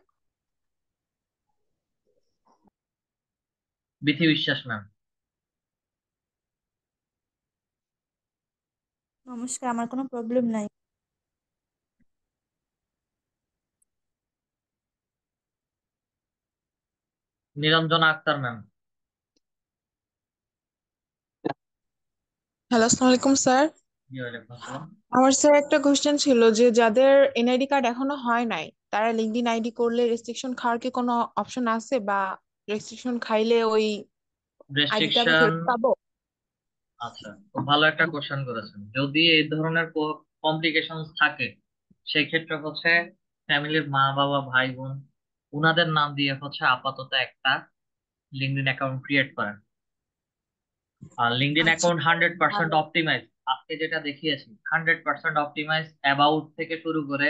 বিথি বিশ্বাস ম্যাম। নমস্কার, আমার কোনো প্রবলেম নাই। নিরঞ্জনা আক্তার ম্যাম। হ্যালো, আসসালামু আলাইকুম স্যার। জি, ওয়ালাইকুম আসসালাম। আমার স্যার একটা কোশ্চেন ছিল যে যাদের এনআইডি কার্ড এখনো হয় নাই, তারা লিঙ্কডইন আইডি করলে রেস্ট্রিকশন খাওয়ার কি কোনো অপশন আছে, বা রেস্ট্রিকশন খাইলে ওই আইডিটা আমি রেস্ট্রিকশন। ফেরত পাবো? আচ্ছা, খুব ভালো একটা কোশ্চেন করেছেন। যদি এই ধরনের কমপ্লিকেশন থাকে, সেই ক্ষেত্রে হচ্ছে ফ্যামিলির মা বাবা ভাই বোন উনাদের নাম দিয়ে হচ্ছে আপাতত একটা লিঙ্কডইন অ্যাকাউন্ট ক্রিয়েট করেন। আর লিঙ্কডইন আচ্ছা, অ্যাকাউন্ট 100% ভালো। অপটিমাইজ। আজকে যেটা দেখিয়েছি 100% অপটিমাইজ, অ্যাবাউট থেকে শুরু করে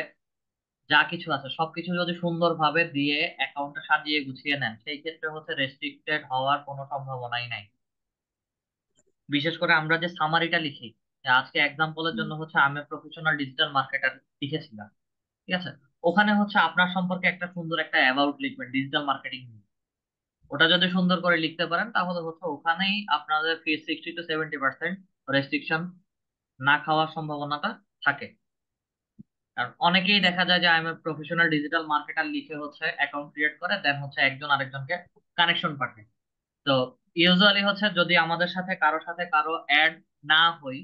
যা কিছু আছে সবকিছু যদি সুন্দরভাবে দিয়ে অ্যাকাউন্টটা সাজিয়ে গুছিয়ে নেন, সেই ক্ষেত্রে হচ্ছে রেস্ট্রিক্টেড হওয়ার কোনো সম্ভাবনাই নাই। বিশেষ করে আমরা যে সামারিটা লিখি, যে আজকে এক্সাম্পলের জন্য হচ্ছে আমি প্রফেশনাল ডিজিটাল মার্কেটার লিখেছিলাম, ঠিক আছে, ওখানে হচ্ছে আপনার সম্পর্কে একটা সুন্দর একটা অ্যাবাউট লিখবেন ডিজিটাল মার্কেটিং। ওটা যদি সুন্দর করে লিখতে পারেন তাহলে হচ্ছে ওখানেই আপনাদের 60 to 70% রেস্ট্রিকশন না খাওয়ার সম্ভাবনাটা থাকে। কারণ অনেকেই দেখা যায় যে আমি প্রফেশনাল ডিজিটাল মার্কেটার লিখে হচ্ছে অ্যাকাউন্ট ক্রিয়েট করে দেন হচ্ছে একজন আরেকজনকে কানেকশন পাঠায়। তো ইউজুয়ালি হচ্ছে যদি আমাদের সাথে কারো অ্যাড না হই,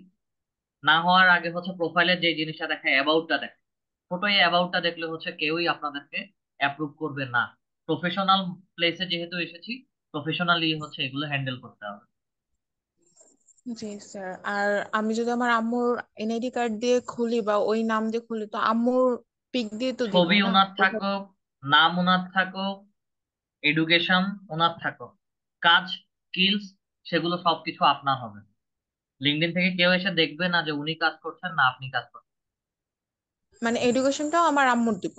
না হওয়ার আগে হচ্ছে প্রোফাইলে যে জিনিসটা দেখে অ্যাবাউটটা দেখে, ছোট এই অ্যাবাউটটা দেখলে হচ্ছে কেউই আপনাদেরকে অ্যাপ্রুভ করবে না। প্রফেশনাল প্লেসে যেহেতু এসেছি, প্রফেশনালি হচ্ছে এগুলো হ্যান্ডেল করতে হবে। জি স্যার। আর আমি যদি আমার আম্মুর এনআইডি কার্ড দিয়ে খুলি বা ওই নাম দিয়ে খুলি, তো আম্মুর পিক দিয়ে তো দিব ছবি না? ওনার ওটা থাকুক, নাম ওনার থাকুক, এডুকেশন ওনার থাকুক, কাজ স্কিলস সেগুলো সবকিছু আপনার হবে। লিঙ্কডইন থেকে কেউ এসে দেখবে না যে উনি কাজ করছেন না আপনি কাজ করছেন। মানে এডুকেশনটাও আমার আম্মুর দিব?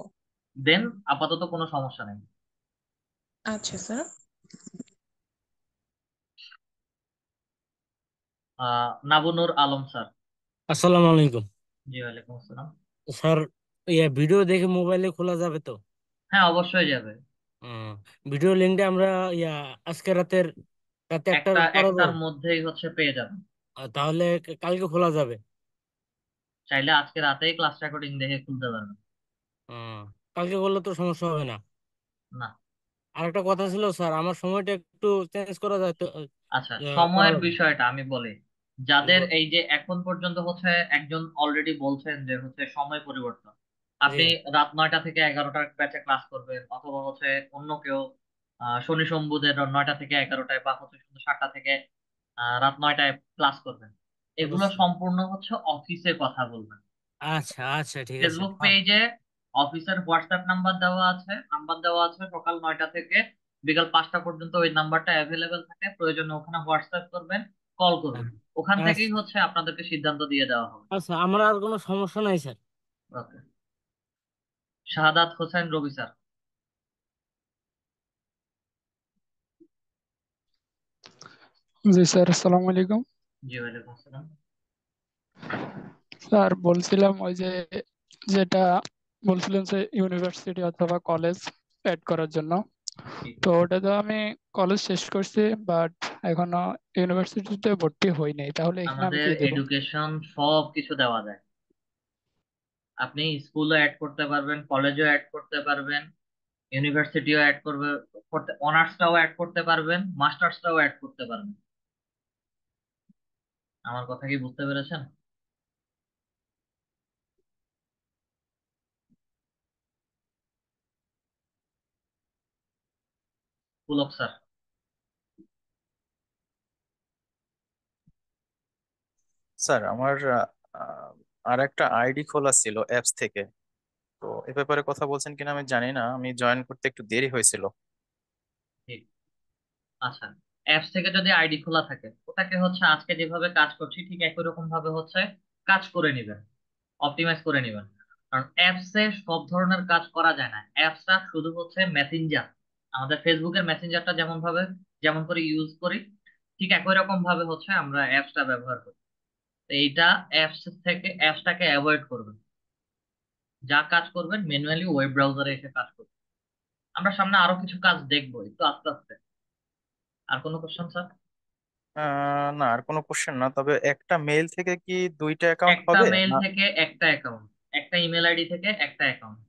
দেন আপাতত কোনো সমস্যা নেই। আচ্ছা স্যার। নাবুনুর আলম স্যার। আসসালামু আলাইকুম জি, ওয়ালাইকুম আসসালাম। স্যার। ভিডিও দেখে মোবাইলে খোলা যাবে তো? হ্যাঁ, অবশ্যই যাবে। ভিডিও লিঙ্কটা আমরা ইয়া আজকে রাতে একটার পরে একটার দেবো? মধ্যেই হচ্ছে পেয়ে যাবেন। তাহলে কালকে খোলা যাবে? চাইলে আজকে রাতেই ক্লাস রেকর্ডিং দেখে খুলতে পারবেন। আহ, কালকে করলে তো সমস্যা হবে না? না। আর একটা কথা ছিল স্যার, আমার সময়টা একটু চেঞ্জ করা যায় তো? আচ্ছা, করা সময়ের যাবে? বিষয়টা আমি বলি। যাদের এই যে এখন পর্যন্ত হচ্ছে একজন অলরেডি বলছেন যে হচ্ছে সময় পরিবর্তন, জি। আপনি রাত 9টা থেকে 11টার ব্যাচে ক্লাস করবেন, অথবা হচ্ছে অন্য কেউ শনি সোমবারের 9টা থেকে 11টায়, বা হচ্ছে শুধু 7টা থেকে রাত 9টায় ক্লাস করবেন, এগুলো বুঝছি। সম্পূর্ণ হচ্ছে অফিসে কথা বলবেন। আচ্ছা আচ্ছা, ঠিক আছে। ফেসবুক পেজে অফিসের হোয়াটসঅ্যাপ নাম্বার দেওয়া আছে সকাল 9টা থেকে বিকাল 5টা পর্যন্ত। ওই নাম্বারটা অ্যাভেলেবেল থাকে, প্রয়োজনে ওখানে হোয়াটসঅ্যাপ করবেন, কল করবেন। ওখান থেকেই আচ্ছা হচ্ছে আপনাদেরকে সিদ্ধান্ত দিয়ে দেওয়া হবে। আচ্ছা, আমার আর কোনো সমস্যা নাই স্যার। ওকে। শাহাদাত হোসেন রবি স্যার। জি স্যার, আসসালামু আলাইকুম। জি ওয়ালাইকুম আসসালাম। স্যার বলছিলাম ওই যে যেটা বলছিলেন যে ইউনিভার্সিটি অথবা কলেজ অ্যাড করার জন্য, জি। তো ওটা তো আমি কলেজ শেষ করছি, বাট এখনো ইউনিভার্সিটিতে ভর্তি হই নাই, তাহলে এখানে আমি আমাদের কি দেবো? এডুকেশন সব কিছু দেওয়া যায়। আপনি স্কুলও অ্যাড করতে পারবেন, কলেজও অ্যাড করতে পারবেন, ইউনিভার্সিটিও অ্যাড করতে অনার্সটাও অ্যাড করতে পারবেন, মাস্টার্সটাও অ্যাড করতে পারবেন। আমার কথা কি বুঝতে পেরেছেন? পুলক স্যার। স্যার আমার আর একটা আইডি খোলা ছিল অ্যাপস থেকে, তো এ ব্যাপারে কথা বলছেন কিনা আমি জানি না, আমি জয়েন করতে একটু দেরি হয়েছিল। ঠিক। আচ্ছা, অ্যাপস থেকে যদি আইডি খোলা থাকে, ওটাকে হচ্ছে আজকে যেভাবে কাজ করছি ঠিক একই রকম ভাবে হচ্ছে কাজ করে নিবেন, অপটিমাইজ করে নিবেন। কারণ অ্যাপসে সব ধরনের কাজ করা যায় না। অ্যাপসটা শুধু হচ্ছে মেসেঞ্জার। আমাদের ফেসবুকের মেসেঞ্জারটা যেমন করে ইউজ করি, ঠিক একই রকম ভাবে হচ্ছে আমরা অ্যাপসটা ব্যবহার করি। তো এইটা অ্যাপসটাকে অ্যাভয়েড করবেন। যা কাজ করবেন ম্যানুয়ালি ওয়েব ব্রাউজারে এসে কাজ করবেন। আমরা সামনে আরো কিছু কাজ দেখবো একটু আস্তে আস্তে। আর কোনো কোশ্চেন স্যার? না, আর কোনো কোশ্চেন না, তবে একটা মেইল থেকে কি দুইটা অ্যাকাউন্ট একটা হবে মেইল না? থেকে একটা অ্যাকাউন্ট, একটা ইমেল আইডি থেকে একটা অ্যাকাউন্ট।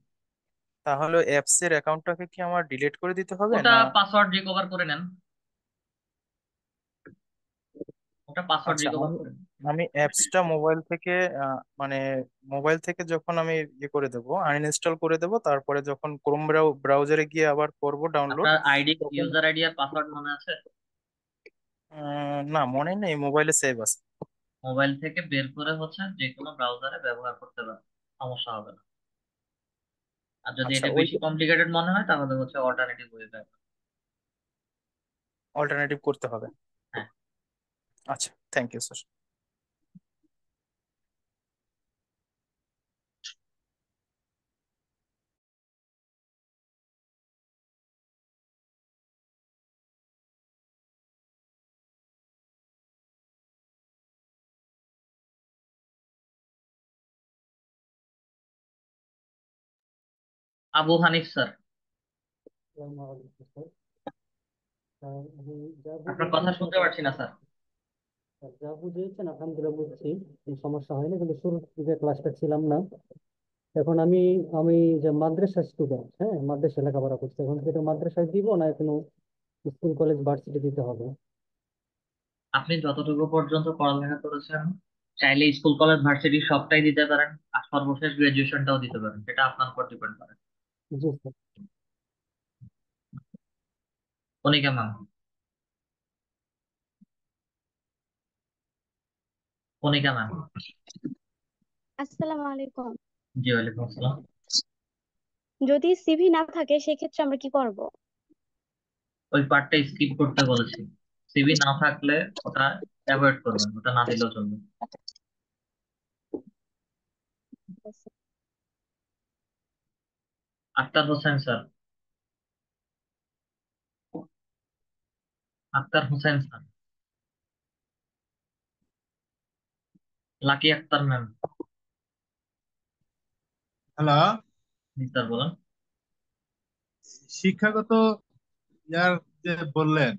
তাহলে অ্যাপস এর অ্যাকাউন্টটাকে কি আমার ডিলিট করে দিতে হবে ওটা না? পাসওয়ার্ড রিকভার করে নেন। ওটা পাসওয়ার্ড আচ্ছা, রিকভার আমি করে নেন। আমি অ্যাপসটা মোবাইল থেকে মানে মোবাইল থেকে যখন আমি ইয়ে করে দেবো, আনইনস্টল করে দেবো, তারপরে যখন ক্রোম ব্রাউজারে গিয়ে আবার করব ডাউনলোড, আপনার আইডি, তখন ইউজার আইডি আর পাসওয়ার্ড মনে আছে? না মনে নেই, মোবাইলে সেভ আছে। মোবাইল থেকে বের করে হচ্ছে যে কোনো ব্রাউজারে ব্যবহার করতে পারেন, সমস্যা হবে না। আর যদি আচ্ছা, এটা ওই বেশি কমপ্লিকেটেড মনে হয় তাহলে হচ্ছে অল্টারনেটিভ ওয়ে ব্যবহার। অল্টারনেটিভ করতে হবে। হ্যাঁ। আচ্ছা, thank you sir. Abu Hanif sir. আপনার কথা শুনতে পাচ্ছি না স্যার। যা বুঝিয়েছেন আলহামদুলিল্লাহ বুঝছি, কোনো সমস্যা হয়নি, কিন্তু শুরুর দিকে ক্লাসটা ছিলাম না। এখন আমি আমি যে মাদ্রাসা স্টুডেন্ট, হ্যাঁ মাদ্রাসা লেখাপড়া করছি, এখন থেকে মাদ্রাসায় দিব না কোনো স্কুল কলেজ ভার্সিটি দিতে হবে? আপনি যতটুকু পর্যন্ত পড়ালেখা করেছেন চাইলে স্কুল কলেজ ভার্সিটি সবটাই দিতে পারেন, আর সর্বশেষ গ্রাজুয়েশনটাও দিতে পারেন, সেটা আপনার উপর ডিপেন্ড করে। জি sir. Konika ma'am. Konika ma'am. আসসালামু আলাইকুম। জি ওয়ালাইকুম আসসালাম। যদি সিভি না থাকে সেক্ষেত্রে আমরা কি করব? ওই পার্টটা স্কিপ করতে বলেছি। সিভি না থাকলে ওটা অ্যাভয়েড করবেন, ওটা না দিলেও চলবে। Akter Hossain sir. Akter Hossain sir. Lucky Akter ma'am. Hello. জি স্যার বলেন। শিক্ষাগত ইয়ার যে বললেন,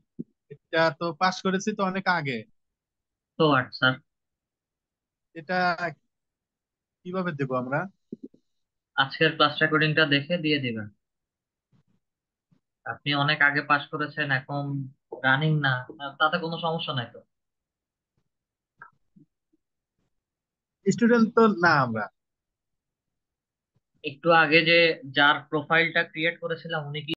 এটা তো পাস করেছি তো অনেক আগে। তো আট স্যার। এটা কিভাবে দেব আমরা? আজকের ক্লাস রেকর্ডিংটা দেখে দিয়ে দিবেন। আপনি অনেক আগে পাশ করেছেন, এখন রানিং না, তাতে কোনো সমস্যা নাই তো। স্টুডেন্ট তো না আমরা। একটু আগে যে যার প্রোফাইলটা ক্রিয়েট করেছিলাম উনি কি